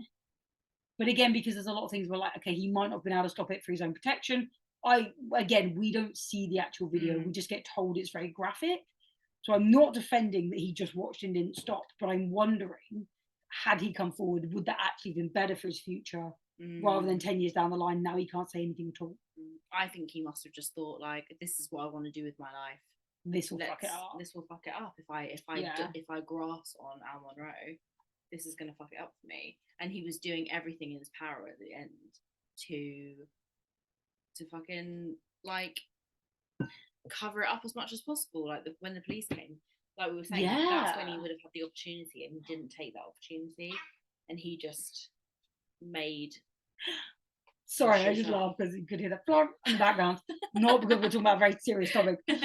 B: But again, because there's a lot of things where like, okay, he might not have been able to stop it for his own protection. We don't see the actual video. We just get told it's very graphic. So I'm not defending that he just watched and didn't stop, but I'm wondering, had he come forward, would that actually have been better for his future rather than 10 years down the line, now he can't say anything at all?
C: I think he must have just thought like, this is what I want to do with my life.
B: This will fuck it up.
C: This will fuck it up if I grass on Al Monroe. This is gonna fuck it up for me. And he was doing everything in his power at the end to fucking like cover it up as much as possible. Like when the police came, like we were saying, that's when he would have had the opportunity, and he didn't take that opportunity, and he just made.
B: Sorry, I just laughed because you could hear the flop in the background. Not because we're talking about a very serious topic.
C: You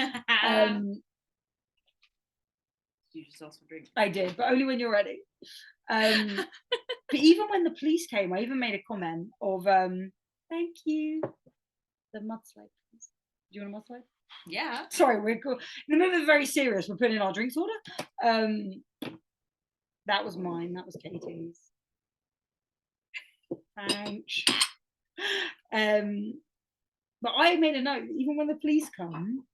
C: just asked for a drink.
B: I did, but only when you're ready. But even when the police came, I even made a comment of thank you. The mudslide, please. Do you want a mudslide?
C: Yeah.
B: Sorry, we're cool. In the middle of very serious, we're putting in our drinks order. That was mine, that was Katie's. Thanks. But I made a note, even when the police come,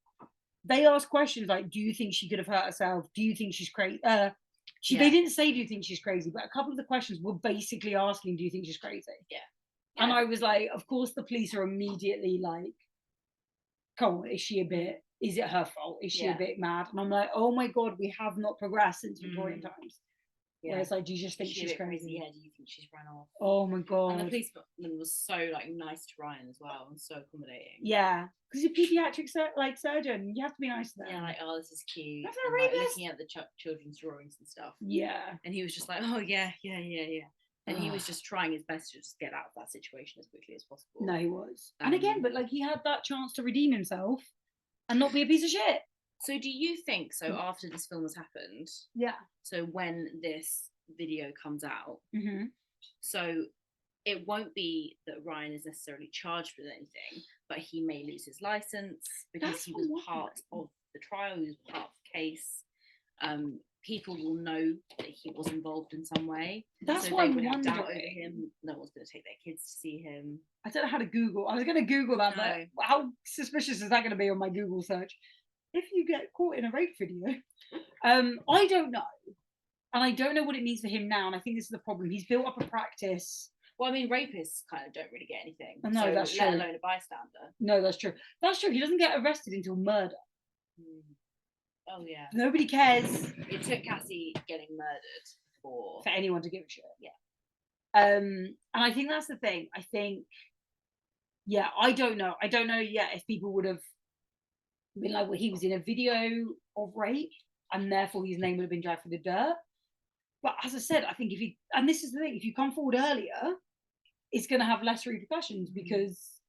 B: they ask questions like, do you think she could have hurt herself? Do you think she's crazy? They didn't say, do you think she's crazy? But a couple of the questions were basically asking, do you think she's crazy?
C: Yeah.
B: And I was like, of course the police are immediately like, come on, is it her fault? Is she a bit mad? And I'm like, oh my God, we have not progressed since Victorian times. Yeah. Where it's like, do you just think she's crazy?
C: Yeah, do you think she's run off?
B: Oh my God.
C: And the policeman was so like nice to Ryan as well, and so accommodating.
B: Yeah, because you're a pediatric surgeon, you have to be nice to them.
C: Yeah, like, oh, this is cute.
B: That's
C: and, like, looking at the children's drawings and stuff.
B: Yeah.
C: And he was just like, oh yeah. And he was just trying his best to just get out of that situation as quickly as possible.
B: No, he was. And again, but like he had that chance to redeem himself and not be a piece of shit.
C: So do you think, so after this film has happened, so when this video comes out, so it won't be that Ryan is necessarily charged with anything, but he may lose his license because he was part of the trial, he was part of the case. People will know that he was involved in some way.
B: That's
C: so
B: what
C: they would
B: I'm
C: have doubt over
B: wondering.
C: him. No one's going to take their kids to see him.
B: I don't know how to Google. I was going to Google that, but how suspicious is that going to be on my Google search? If you get caught in a rape video, I don't know. And I don't know what it means for him now. And I think this is the problem. He's built up a practice.
C: Well, I mean, rapists kind of don't really get anything.
B: No, that's true.
C: Let alone a bystander.
B: No, that's true. That's true. He doesn't get arrested until murder.
C: Oh, yeah.
B: Nobody cares.
C: It took Cassie getting murdered for
B: anyone to give a shit.
C: Yeah.
B: And I think that's the thing. I think, I don't know. I don't know yet if people would have been like, well, he was in a video of rape and therefore his name would have been dragged through the dirt. But as I said, I think and this is the thing, if you come forward earlier, it's going to have less repercussions because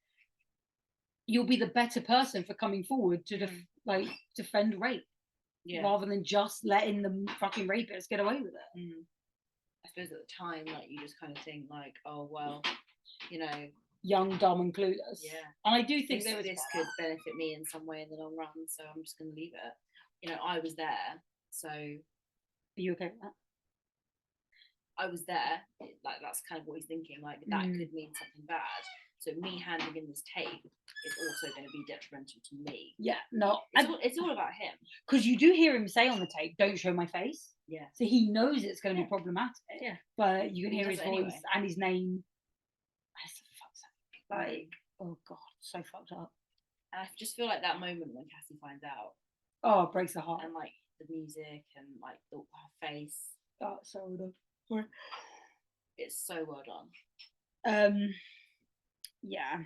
B: you'll be the better person for coming forward to defend rape. Yeah. Rather than just letting the fucking rapists get away with it.
C: I suppose at the time, like, you just kind of think like, oh well, you know,
B: young, dumb, and clueless.
C: Yeah.
B: And I do think
C: this could benefit me in some way in the long run, so I'm just going to leave it. You know, I was there, so. Are
B: you okay with that?
C: I was there. Like, that's kind of what he's thinking. Like, that could mean something bad. So me handing in this tape is also going to be detrimental to me. Yeah, no. It's all about him.
B: Because you do hear him say on the tape, don't show my face.
C: Yeah.
B: So he knows it's going to be problematic.
C: Yeah.
B: But you can hear his voice and his name. Like, oh God, so fucked up.
C: And I just feel like that moment when Cassie finds out.
B: Oh, it breaks her heart.
C: And like the music and like her face.
B: Oh, it's so well done.
C: It's so well done.
B: Yeah.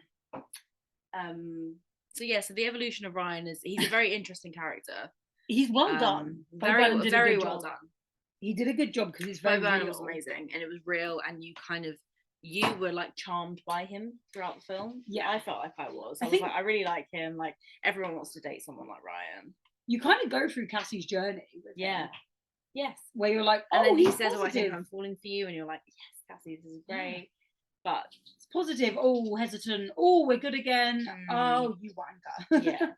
C: So the evolution of Ryan he's a very interesting character.
B: He's well done.
C: Very well done.
B: He did a good job because he's very real.
C: It was amazing and it was real, and you were like charmed by him throughout the film.
B: Yeah,
C: I felt like I was. I really like him. Like, everyone wants to date someone like Ryan.
B: You kind of go through Cassie's journey with him.
C: Yes.
B: Where you're like,
C: And then he
B: he's
C: says,
B: positive.
C: "Oh, I think I'm falling for you," and you're like, "Yes, Cassie, this is great." But
B: it's positive. Oh, hesitant. Oh, we're good again. Oh, you wanker.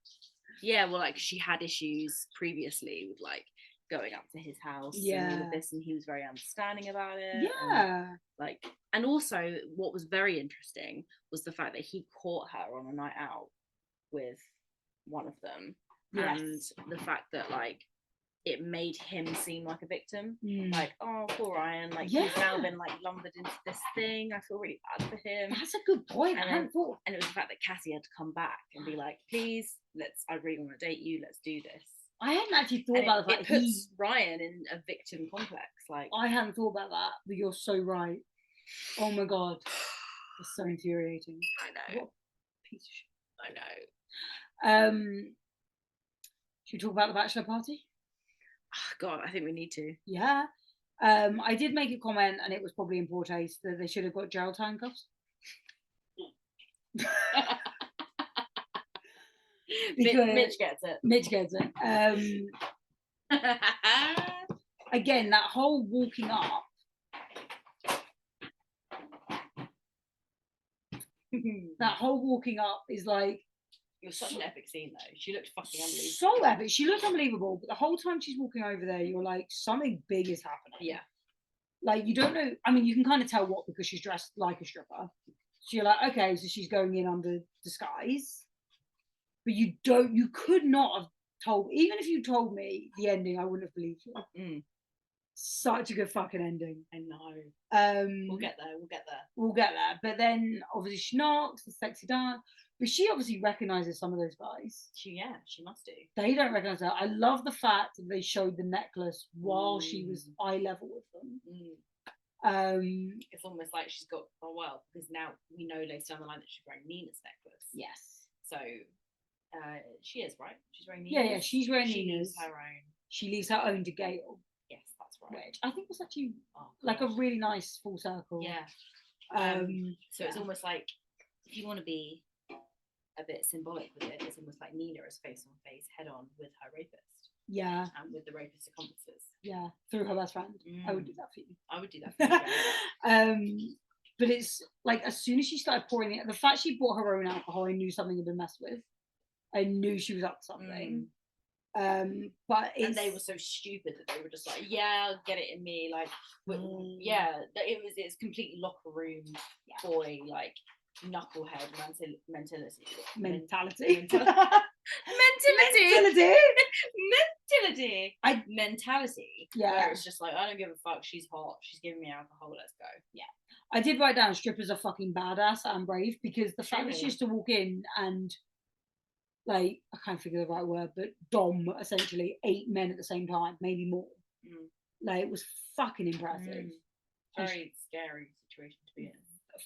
C: yeah. Well, like she had issues previously with like going up to his house and all of this, and he was very understanding about it.
B: Yeah.
C: And also what was very interesting was the fact that he caught her on a night out with one of them, and the fact that like it made him seem like a victim. Like, oh, poor Ryan, like he's now been like lumbered into this thing. I feel really bad for him.
B: That's a good point.
C: And it was the fact that Cassie had to come back and be like, please, I really want to date you, let's do this.
B: I hadn't actually thought about the fact
C: it puts Ryan in a victim complex. Like, I
B: hadn't thought about that, but you're so right. Oh my god, it's so infuriating.
C: I know.
B: What a piece of shit.
C: I know.
B: Should we talk about the bachelor party?
C: Oh, god, I think we need to.
B: Yeah. I did make a comment, and it was probably in poor taste, that they should have got jail handcuffs.
C: Mitch gets it.
B: Mitch gets it. Again, that whole walking up. That whole walking up is like.
C: It was such an epic scene, though. She looked fucking unbelievable.
B: So epic. She looked unbelievable, but the whole time she's walking over there, you're like, something big is happening.
C: Yeah.
B: Like, you don't know. I mean, you can kind of tell what because she's dressed like a stripper. So you're like, okay, so she's going in under disguise. But you could not have told, even if you told me the ending, I wouldn't have believed you. Such a good fucking ending.
C: I know. We'll get there.
B: But then obviously she knocks, the sexy dance. But she obviously recognizes some of those guys.
C: She must do.
B: They don't recognize her. I love the fact that they showed the necklace while she was eye level with them.
C: It's almost like she's got because now we know later down the line that she's wearing Nina's necklace.
B: Yes.
C: So she is, right? She's wearing Nina's.
B: Yeah, she's wearing Nina's.
C: She leaves her own.
B: She leaves her own to Gail.
C: Yes, that's right.
B: Which I think was actually like a really nice full circle.
C: Yeah. So it's almost like if you want to be a bit symbolic with it, it's almost like Nina is face on face, head on with her rapist.
B: Yeah.
C: And with the rapist accomplices.
B: Yeah. Through her best friend. I would do that for you.
C: I would do that for you.
B: But it's like as soon as she started pouring it, the fact she bought her own alcohol, I knew something had been messed with. I knew she was up to something. But
C: and they were so stupid that they were just like, yeah, I'll get it in me, like it's completely locker room boy, like knucklehead mentality.
B: Yeah,
C: where it's just like, I don't give a fuck, she's hot, she's giving me alcohol, let's go.
B: Yeah, I did write down strippers are fucking badass and brave, because the fact that she used to walk in and like, I can't figure the right word, but dom essentially 8 men at the same time, maybe more. Like, it was fucking impressive.
C: Very scary situation to be in.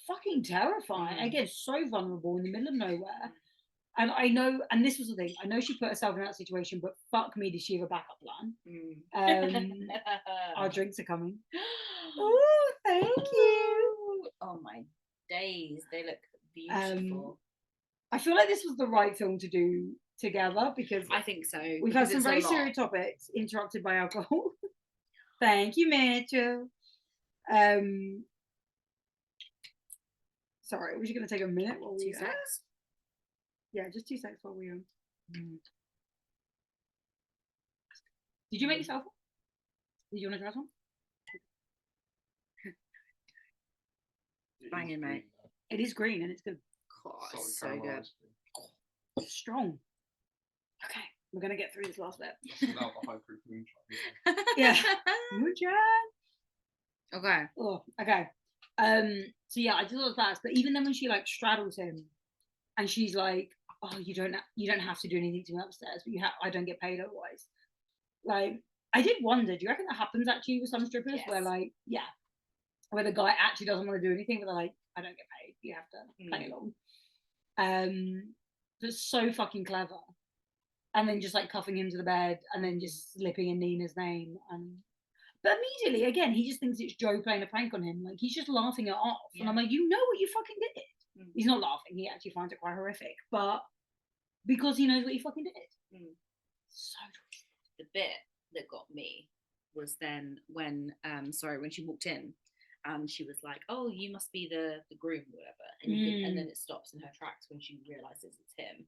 B: Fucking terrifying. Again, so vulnerable in the middle of nowhere. And I know, and this was the thing, I know she put herself in that situation, but fuck me, did she have a backup plan? Our drinks are coming. Oh, thank you.
C: Oh my days, they look beautiful.
B: I feel like this was the right film to do together, because
C: I think so.
B: We've had some very serious topics interrupted by alcohol. Thank you, Mitchell. Sorry, we're just going to take a minute while we...
C: 2 seconds?
B: Yeah, just 2 seconds while we... Did you make yourself one? Did you want to try some?
C: Banging, mate.
B: It is green and it's good.
C: God, it's so good.
B: It's strong. Okay, we're going to get through this last bit.
D: Without the high proof moonshine.
B: Yeah. Moonshine.
C: Okay.
B: Oh, okay. So yeah, I just thought it was bad, but even then when she like straddles him and she's like, oh, you don't have to do anything to me upstairs, but I don't get paid otherwise. Like, I did wonder, do you reckon that happens actually with some strippers? Yes. Where like, where the guy actually doesn't want to do anything, but they're like, I don't get paid, you have to play along. That's so fucking clever. And then just like cuffing him to the bed and then just slipping in Nina's name. But immediately, again, he just thinks it's Joe playing a prank on him. Like, he's just laughing it off. Yeah. And I'm like, you know what you fucking did. He's not laughing. He actually finds it quite horrific. But because he knows what he fucking did. So
C: the bit that got me was then when when she walked in, and she was like, "Oh, you must be the groom or whatever," and then it stops in her tracks when she realizes it's him.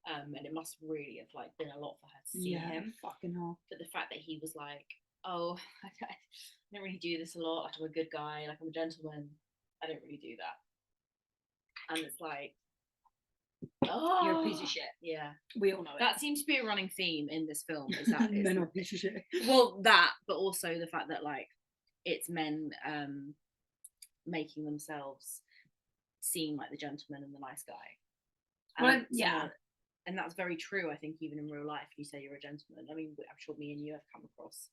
C: And it must really have like been a lot for her to see him.
B: Fucking hell.
C: But the fact that he was like, "Oh, I don't really do this a lot. Like, I'm a good guy. Like, I'm a gentleman. I don't really do that." And it's like, oh,
B: you're a piece of shit.
C: Yeah,
B: we all know it.
C: That seems to be a running theme in this film. Is that
B: men are a piece of shit?
C: Well, that, but also the fact that like it's men making themselves seem like the gentleman and the nice guy.
B: And well,
C: and that's very true. I think even in real life, you say you're a gentleman. I mean, I'm sure me and you have come across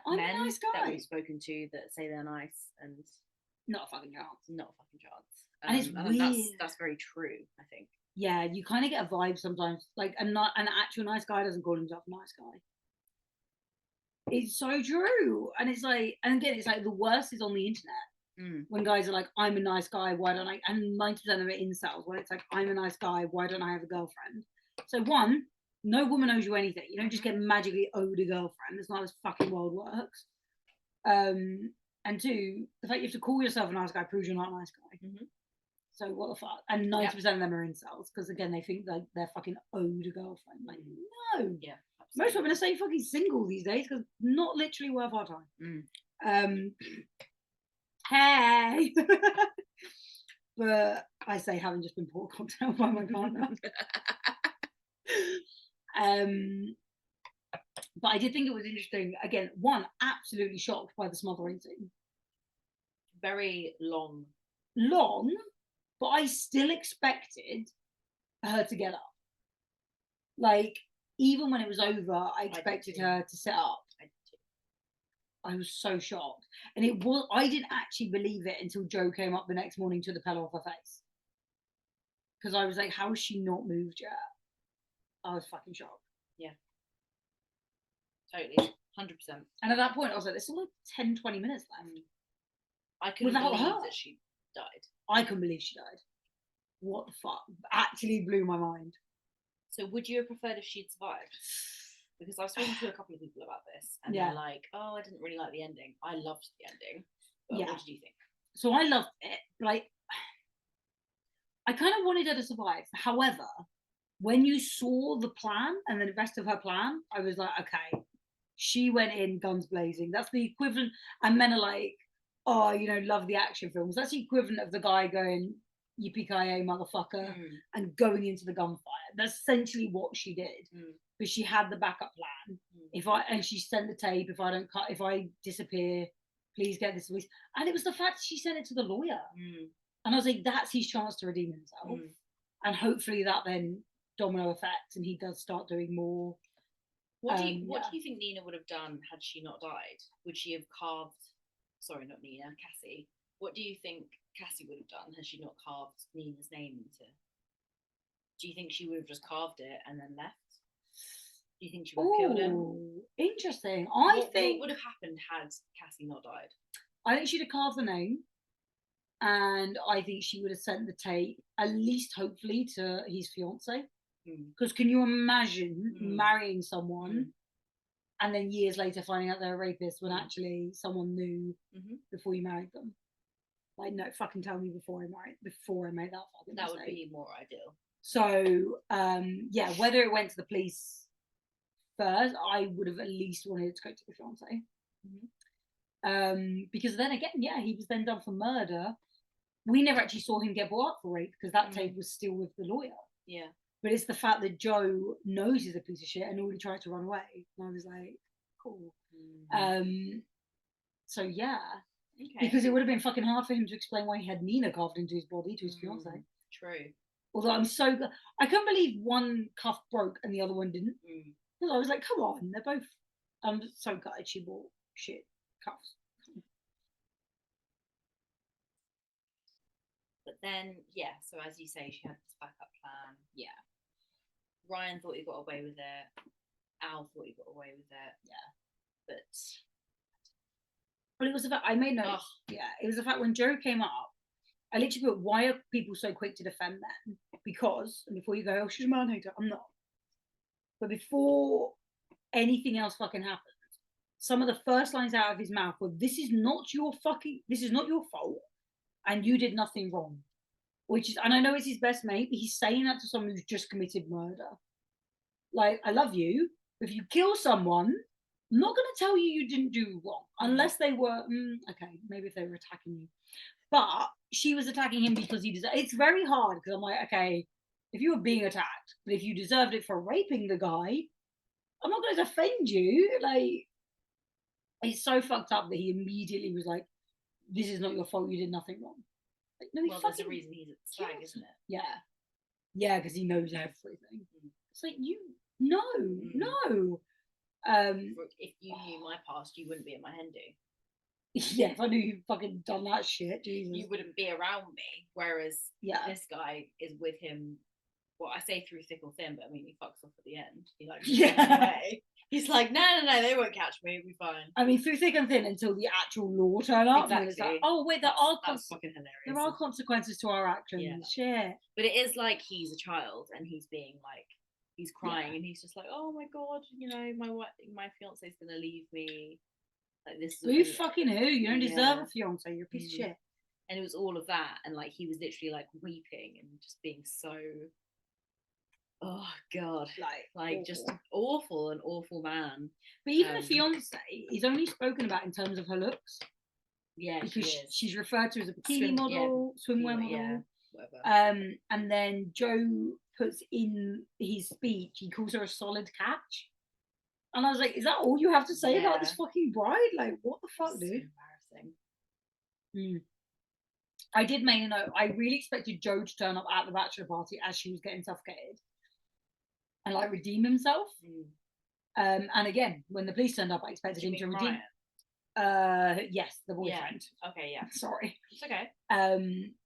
B: I'm
C: men
B: a nice guy
C: that we've spoken to that say they're nice and
B: not a fucking chance.
C: Not a fucking chance.
B: And it's weird.
C: That's very true, I think.
B: Yeah, you kind of get a vibe sometimes. Like an actual nice guy doesn't call himself a nice guy. It's so true. And it's like, and again, it's like the worst is on the internet. When guys are like, I'm a nice guy, why don't I? And 90% of it incels, when it's like, I'm a nice guy, why don't I have a girlfriend? So one, no woman owes you anything. You don't just get magically owed a girlfriend. That's not how this fucking world works. And two, the fact you have to call yourself a nice guy proves you're not a nice guy. So what the fuck? And 90% of them are incels because again they think like they're fucking owed a girlfriend. Like no,
C: yeah, absolutely.
B: Most women are saying fucking single these days because not literally worth our time. Hey, but I say having just been poured a cocktail by my partner. But I did think it was interesting. Again, one, absolutely shocked by the smothering scene.
C: Very long,
B: but I still expected her to get up. Like, even when it was over, I expected her to sit up. I was so shocked. And I didn't actually believe it until Joe came up the next morning, took the pillow off her face. Because I was like, how has she not moved yet? I was fucking shocked.
C: Yeah. Totally. 100%.
B: And at that point, I was like, there's still like 10, 20 minutes left.
C: I couldn't believe that she died.
B: I couldn't believe she died. What the fuck? Actually blew my mind.
C: So would you have preferred if she'd survived? Because I've spoken to a couple of people about this, and they're like, "Oh, I didn't really like the ending. I loved the ending." But what did you think?
B: So I loved it. Like, I kind of wanted her to survive. However, when you saw the plan and the rest of her plan, I was like, okay, she went in guns blazing. That's the equivalent. And men are like, oh, love the action films. That's the equivalent of the guy going, yippee-ki-yay, motherfucker, and going into the gunfire. That's essentially what she did. But she had the backup plan. And she sent the tape. If I disappear, please get this release. And it was the fact that she sent it to the lawyer. And I was like, that's his chance to redeem himself. And hopefully that then domino effect, and he does start doing more.
C: What do you think Nina would have done had she not died? Would she have carved? Sorry, not Nina, Cassie. What do you think Cassie would have done had she not carved Nina's name into? Do you think she would have just carved it and then left? Do you think she would have killed him?
B: Interesting.
C: What would have happened had Cassie not died?
B: I think she'd have carved the name, and I think she would have sent the tape, at least hopefully, to his fiance. Because can you imagine marrying someone and then years later finding out they're a rapist when actually someone knew before you married them? Like, no, fucking tell me before I made that fucking
C: That
B: mistake.
C: would be more ideal.
B: So, whether it went to the police first, I would have at least wanted it to go to the fiance. Because then again, he was then done for murder. We never actually saw him get brought up for rape because that tape was still with the lawyer.
C: Yeah.
B: But it's the fact that Joe knows he's a piece of shit and already tried to run away. And I was like, cool. So yeah. Okay. Because it would have been fucking hard for him to explain why he had Nina carved into his body to his fiance.
C: True.
B: Although I couldn't believe one cuff broke and the other one didn't. Because I was like, come on, they're both. I'm so gutted she bought shit cuffs.
C: But then, so as you say, she had this backup plan. Yeah. Ryan thought he got away with it. Al thought he got away with it. Yeah.
B: But it was the fact, I made notes. It was the fact when Joe came up, I literally put, why are people so quick to defend men? Because, and before you go, oh, she's a man hater, I'm not. But before anything else fucking happened, some of the first lines out of his mouth were, this is not your fault, and you did nothing wrong. Which is, and I know it's his best mate, but he's saying that to someone who's just committed murder. Like, I love you, but if you kill someone, I'm not going to tell you didn't do wrong, unless they were, okay, maybe if they were attacking you. But she was attacking him because he deserved. It's very hard, because I'm like, okay, if you were being attacked, but if you deserved it for raping the guy, I'm not going to defend you. Like, it's so fucked up that he immediately was like, this is not your fault, you did nothing wrong. Like, no,
C: Well, there's a reason he's at the stag, isn't it?
B: Yeah, because he knows everything. It's like, no.
C: If you knew my past, you wouldn't be at my hen do.
B: Yeah, if I knew you fucking done that shit, Jesus.
C: You wouldn't be around me. Whereas this guy is with him. Well, I say through thick or thin, but I mean, he fucks off at the end. He like runs away. He's like, no, they won't catch me. It'll be fine.
B: I mean, through thick and thin until the actual law turn up.
C: Exactly.
B: It's like, oh wait,
C: that's fucking hilarious.
B: There are consequences to our actions.
C: Yeah.
B: Shit.
C: But it is like he's a child and he's being like, he's crying and he's just like, oh my god, you know, my fiance's gonna leave me. Like, this is
B: you fucking who? You don't deserve a fiance. You're a piece of shit.
C: And it was all of that, and like he was literally like weeping and just being so, oh god, like awful. Just an awful man.
B: But even the fiance is only spoken about in terms of her looks.
C: Yeah,
B: because she's referred to as a bikini model, swimwear model.
C: Yeah, whatever.
B: And then Joe puts in his speech, he calls her a solid catch. And I was like, is that all you have to say about this fucking bride? Like, what the fuck, dude?
C: So embarrassing.
B: I did make a note. I really expected Joe to turn up at the bachelor party as she was getting suffocated and like redeem himself. And again, when the police turned up, I expected him to redeem. Yes, the boyfriend.
C: Yeah. Okay, yeah.
B: Sorry.
C: It's okay.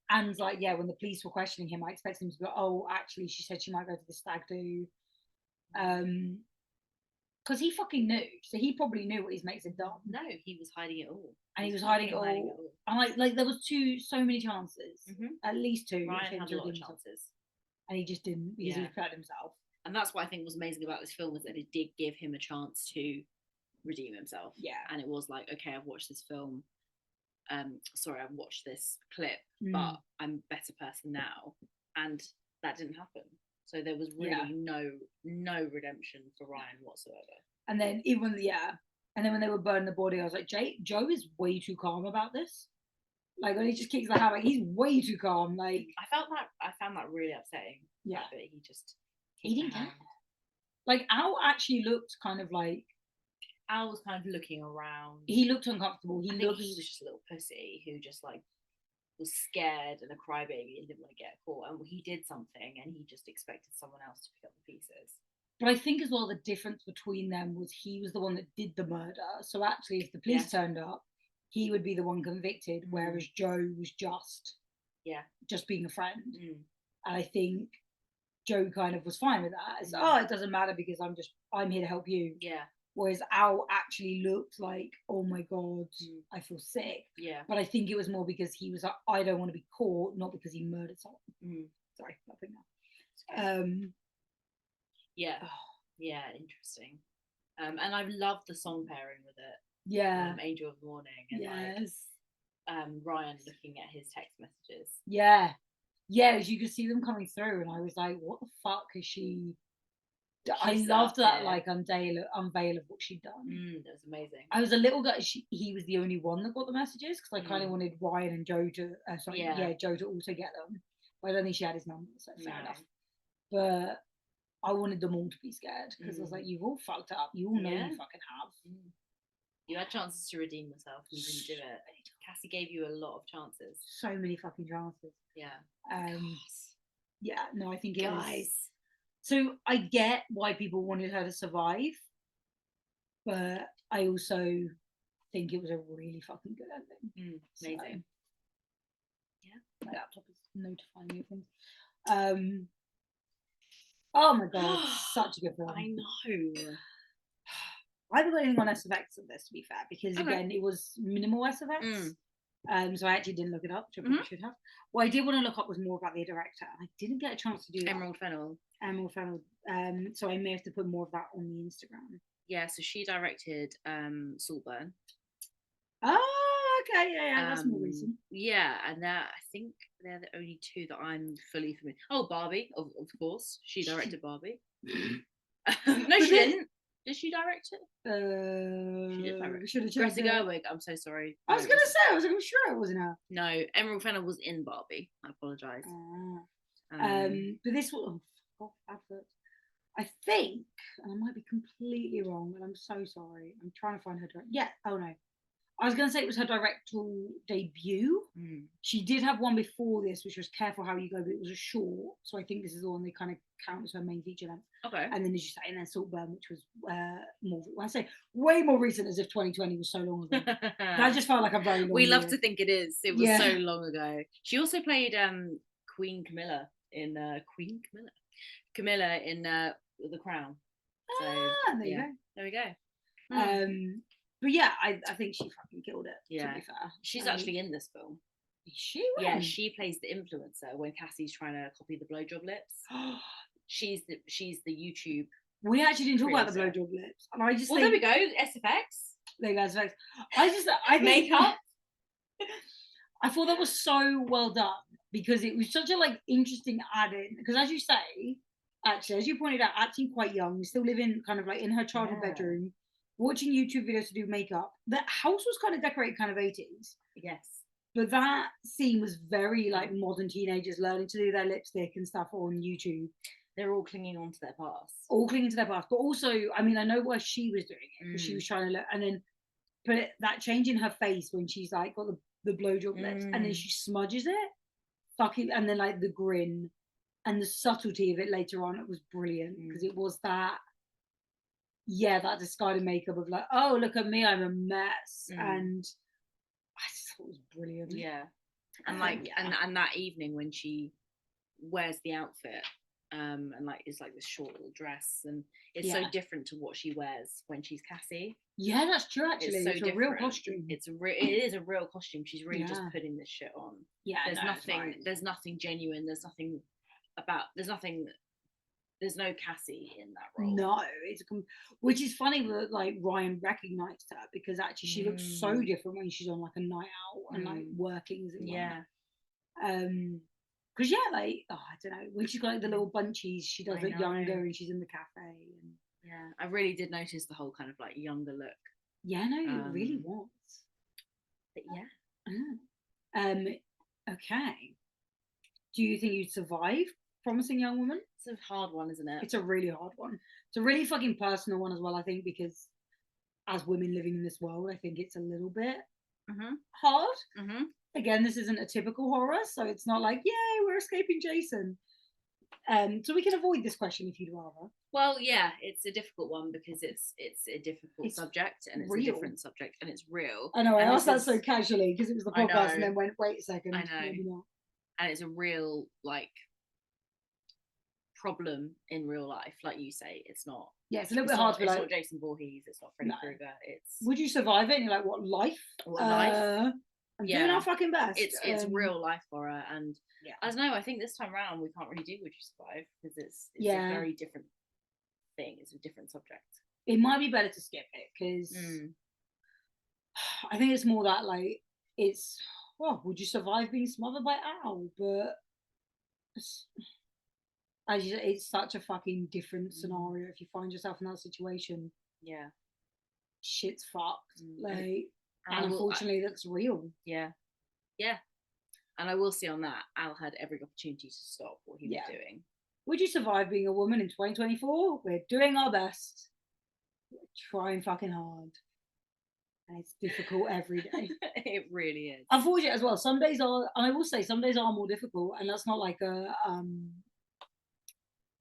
B: And like, yeah, when the police were questioning him, I expected him to go, oh, actually, she said she might go to the stag do. Because he fucking knew, so he probably knew what his mates had done.
C: No, he was hiding it all.
B: And he was hiding it all. And like there was so many chances, at least two.
C: Ryan had a lot of chances,
B: and he just didn't because he was proud of himself.
C: And that's what I think was amazing about this film, was that it did give him a chance to redeem himself. Yeah, and it was like, okay, I've watched this film. Sorry, I've watched this clip, but I'm a better person now, and that didn't happen. So there was really no redemption for Ryan whatsoever. And then
B: when they were burning the body, I was like, Joe is way too calm about this. Like when he just kicks the hammer, he's way too calm. Like
C: I found that really upsetting.
B: Yeah,
C: but
B: he didn't care. Like Al actually looked kind of like
C: Al was kind of looking around.
B: He looked uncomfortable. He was
C: just a little pussy who just like was scared and a crybaby and didn't want to get caught, and he did something and he just expected someone else to pick up the pieces.
B: But I think as well the difference between them was he was the one that did the murder, so actually if the police turned up, he would be the one convicted, whereas Joe was just being a friend. And I think Joe kind of was fine with that. It's it doesn't matter because I'm here to help you. Yeah. Whereas Al actually looked like, oh my god, I feel sick. Yeah. But I think it was more because he was like, I don't want to be caught, not because he murdered someone. Sorry, nothing now.
C: Yeah. Yeah, interesting. And I've loved the song pairing with it.
B: Yeah.
C: Angel of the Morning. And Ryan looking at his text messages.
B: Yeah. Yeah, as you could see them coming through, and I was like, what the fuck is she? I loved that unveil of what she'd done.
C: That was amazing.
B: I was a little gut he was the only one that got the messages, because I kind of wanted Ryan and Joe to Joe to also get them, but I don't think she had his number, so fair enough. But I wanted them all to be scared, because I was like, you've all fucked up, you all know you fucking have.
C: You had chances to redeem yourself and you didn't do it. Cassie gave you a lot of chances.
B: So many fucking chances.
C: Yeah.
B: Yeah, no, I think it was. So I get why people wanted her to survive, but I also think it was a really fucking good ending.
C: Amazing.
B: My laptop is notifying me of things. Oh my god, such a good film.
C: I know.
B: I haven't got anything on SFX of this, to be fair, because again, it was minimal SFX. So I actually didn't look it up, which I probably should have. What I did want to look up was more about the director. I didn't get a chance to do that.
C: Emerald Fennell.
B: So I may have to put more of that on the Instagram.
C: Yeah, so she directed Saltburn.
B: Oh, okay, yeah, that's more recent.
C: Yeah, and I think they're the only two that I'm fully familiar. Oh, Barbie, of course, she directed Barbie. No, she didn't. Did she direct it? She did direct.
B: We should have
C: Greta
B: checked.
C: Gerwig. I'm so sorry.
B: I was gonna say, I'm sure it wasn't her.
C: No, Emerald Fennell was in Barbie. I apologise.
B: But this one, adverts. I think, and I might be completely wrong, and I'm so sorry. I'm trying to find her. Yeah. Oh no. I was going to say it was her directorial debut. She did have one before this, which was Careful How You Go, but it was a short. So I think this is the one they kind of count as her main feature length.
C: Okay.
B: And then, as you say, and then Saltburn, which was more, I say way more recent, as if 2020 was so long ago. That just felt like a very long
C: We love
B: year.
C: to think it is. It was so long ago. She also played Queen Camilla in Camilla in The Crown. So
B: there you go.
C: There we go.
B: But yeah, I think she fucking killed it.
C: Yeah.
B: To be fair,
C: she's actually in this film.
B: Is she?
C: Yeah, she plays the influencer when Cassie's trying to copy the blowjob lips. she's the YouTube.
B: We actually didn't talk about the blowjob lips, and I just
C: there we go. SFX.
B: There you go, SFX. I think
C: makeup.
B: I thought that was so well done because it was such a interesting add-in. Because as you say, actually, as you pointed out, acting quite young, still living kind of in her childhood bedroom, watching YouTube videos to do makeup. The house was kind of decorated kind of 80s.
C: Yes.
B: But that scene was very modern teenagers learning to do their lipstick and stuff on YouTube.
C: They're all clinging on to their past.
B: All clinging to their past. But also, I mean, I know why she was doing it because she was trying to look. And then, but that change in her face when she's got the blowjob lips and then she smudges it. Fucking, and then the grin and the subtlety of it later on, it was brilliant because it was that. Yeah, that discarded makeup of oh, look at me, I'm a mess. And I just thought it was brilliant.
C: Yeah. And and that evening when she wears the outfit, and it's this short little dress, and it's so different to what she wears when she's Cassie.
B: Yeah, that's true actually. It's a real costume.
C: It is a real costume. She's really just putting this shit on.
B: Yeah.
C: There's nothing genuine, there's no Cassie in that role.
B: No, it's which is funny that Ryan recognized her because actually she looks so different when she's on a night out and working.
C: Yeah.
B: Because I don't know, when she's got the little bunchies, she does look younger and she's in the cafe. And
C: yeah, I really did notice the whole kind of younger look.
B: Yeah, no, it really was.
C: But yeah.
B: Okay. Do you think you'd survive Promising Young Woman?
C: It's a hard one, isn't it?
B: It's a really hard one. It's a really fucking personal one as well, I think, because as women living in this world, I think it's a little bit hard. Again, this isn't a typical horror, so it's not yay, we're escaping Jason. So we can avoid this question if you'd rather.
C: Well, yeah, it's a difficult one because it's a difficult subject and it's real. A different subject and it's real.
B: I know, I asked that so casually because it was the podcast and then went, wait a second.
C: I know.
B: Maybe not.
C: And it's a real, problem in real life, like you say. It's not.
B: Yeah, it's a little bit hard to be
C: It's not Jason Voorhees. It's not Freddy Krueger. It's.
B: Would you survive it? And you're what life?
C: What life?
B: I'm doing our fucking best.
C: It's real life horror, and I don't know. I think this time around we can't really do Would You Survive because it's a very different thing. It's a different subject.
B: It might be better to skip it because I think it's more that it's would you survive being smothered by owl? But it's such a fucking different scenario if you find yourself in that situation.
C: Yeah,
B: shit's fucked. And unfortunately, that's real.
C: Yeah. And I will say on that, Al had every opportunity to stop what he was doing.
B: Would you survive being a woman in 2024? We're doing our best. We're trying fucking hard. And it's difficult every day.
C: It really is.
B: Unfortunately, as well, some days are, and I will say, some days are more difficult. And that's not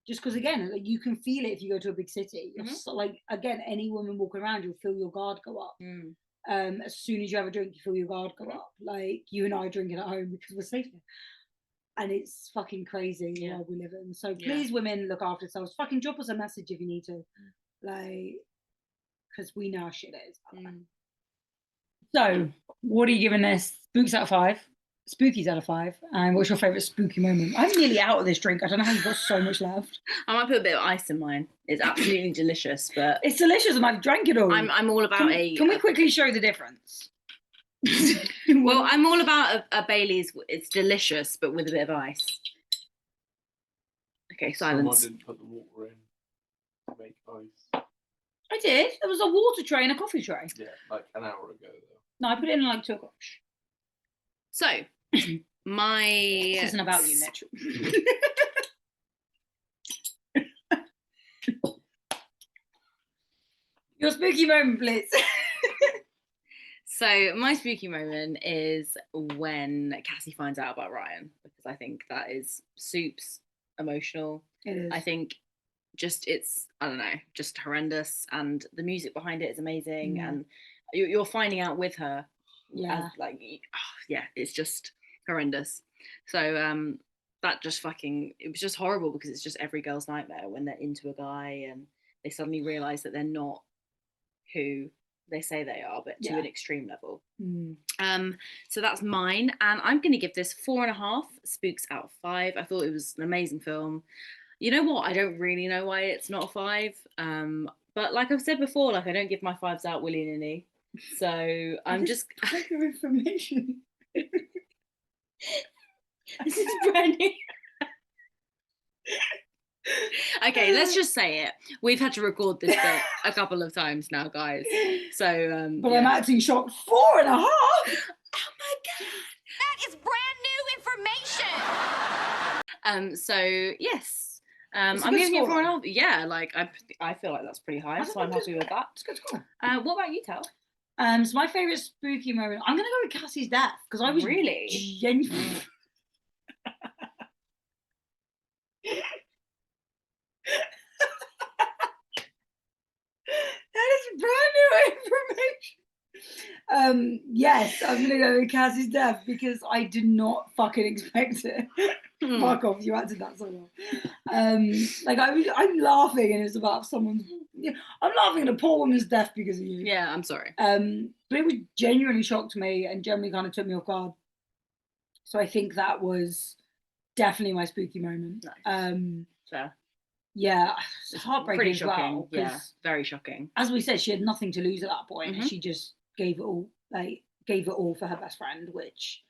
B: just because, again, you can feel it if you go to a big city. Again, any woman walking around, you'll feel your guard go up. As soon as you have a drink, you feel your guard go up. You and I are drinking at home because we're safe here. And it's fucking crazy the world we live in. So please, women, look after yourselves. Fucking drop us a message if you need to. Because we know how shit it is. So, what are you giving this? Books out of 5? Spooky's out of 5. And what's your favourite spooky moment? I'm nearly out of this drink. I don't know how you've got so much left.
C: I might put a bit of ice in mine. It's absolutely delicious, but
B: It's delicious and I've drank it all.
C: I'm all about
B: Can we quickly show the difference?
C: Well, I'm all about a Bailey's. It's delicious, but with a bit of ice. Okay,
D: Someone
C: silence.
D: didn't put the water in to make ice.
B: I did. There was a water tray and a coffee tray.
D: Yeah, like an hour ago though.
B: No, I put it in like 2 o'clock.
C: So, my...
B: This isn't about you, Mitch. Your spooky moment, please.
C: So, my spooky moment is when Cassie finds out about Ryan, because I think that is soups emotional.
B: It is.
C: I think it's, I don't know, just horrendous. And the music behind it is amazing.
B: Mm.
C: And you're finding out with her.
B: Yeah.
C: It's just horrendous. So that just it was just horrible, because it's just every girl's nightmare when they're into a guy and they suddenly realise that they're not who they say they are, but to an extreme level. So that's mine, and I'm going to give this 4.5 spooks out of 5. I thought it was an amazing film. You know what? I don't really know why it's not a 5. But like I've said before, like I don't give my 5s out willy-nilly. So I'm just
B: check your information.
C: This is brand new. Okay, let's just say it. We've had to record this bit a couple of times now, guys. So,
B: but I'm actually shocked. 4.5. Oh my
C: god,
E: that is brand new information.
C: So yes, I'm
B: good
C: giving it
B: score.
C: 4.5. Yeah, like I feel like that's pretty high, so I'm happy with that.
B: It's a good score.
C: What about you, Tal?
B: So my favourite spooky moment, I'm gonna go with Cassie's death, because I was
C: Really?
B: genuinely. That is brand new information. Yes, I'm gonna go with Cassie's death because I did not fucking expect it. Fuck off, you acted that so well. Like I'm laughing and it's about someone's. I'm laughing at a poor woman's death because of you.
C: Yeah, I'm sorry.
B: But it was genuinely shocked me and genuinely kind of took me off guard. So I think that was definitely my spooky moment.
C: Nice. Fair.
B: Yeah, it's heartbreaking
C: Pretty
B: as
C: shocking.
B: well.
C: Yeah, very shocking.
B: As we said, she had nothing to lose at that point, and she just gave it all. Gave it all for her best friend, which,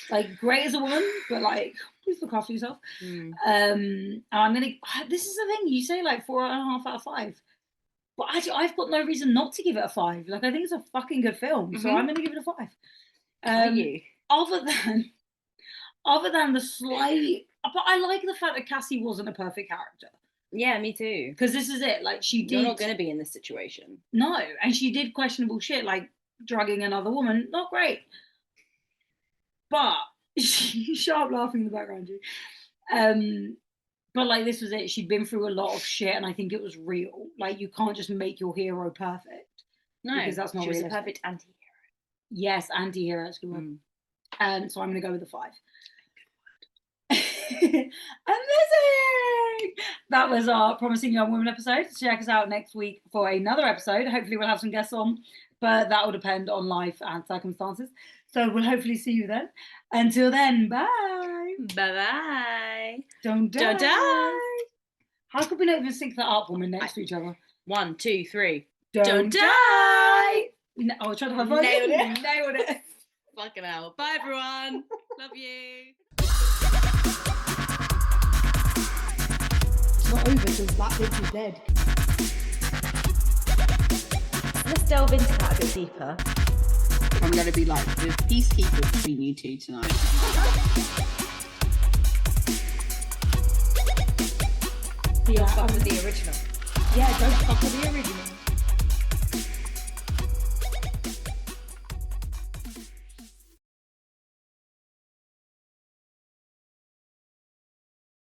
B: like, great as a woman, but like, please look after yourself. And I'm gonna. This is the thing. You say like 4.5 out of 5, but actually, I've got no reason not to give it a 5. Like, I think it's a fucking good film, so I'm gonna give it a 5. Other than the slight, but I like the fact that Cassie wasn't a perfect character.
C: Yeah, me too.
B: Because this is it. Like, she did.
C: You're not going to be in this situation.
B: No, and she did questionable shit, like drugging another woman. Not great. But shut up laughing in the background, you. But like, this was it. She'd been through a lot of shit, and I think it was real. Like, you can't just make your hero perfect.
C: No,
B: because that's not
C: she was
B: realistic.
C: a perfect anti-hero.
B: Yes, anti-hero. That's a good word. So I'm going to go with the 5. Amazing! That was our Promising Young Women episode. Check us out next week for another episode. Hopefully we'll have some guests on, but that will depend on life and circumstances. So we'll hopefully see you then. Until then, bye.
C: Bye-bye.
B: Don't die.
C: Don't die.
B: How could we not even sync that up when we're next to each other?
C: 1, 2, 3.
B: Don't die. No, I was trying to have fun.
C: Nailed it.
B: Nailed it.
C: Fucking hell. Bye, everyone. Love you.
B: It's not over because that bitch is dead.
F: Let's delve into that a bit deeper.
G: I'm going to be like the peacekeeper between you two tonight.
B: Yeah,
F: Fuck with the original.
B: yeah, don't fuck with the original.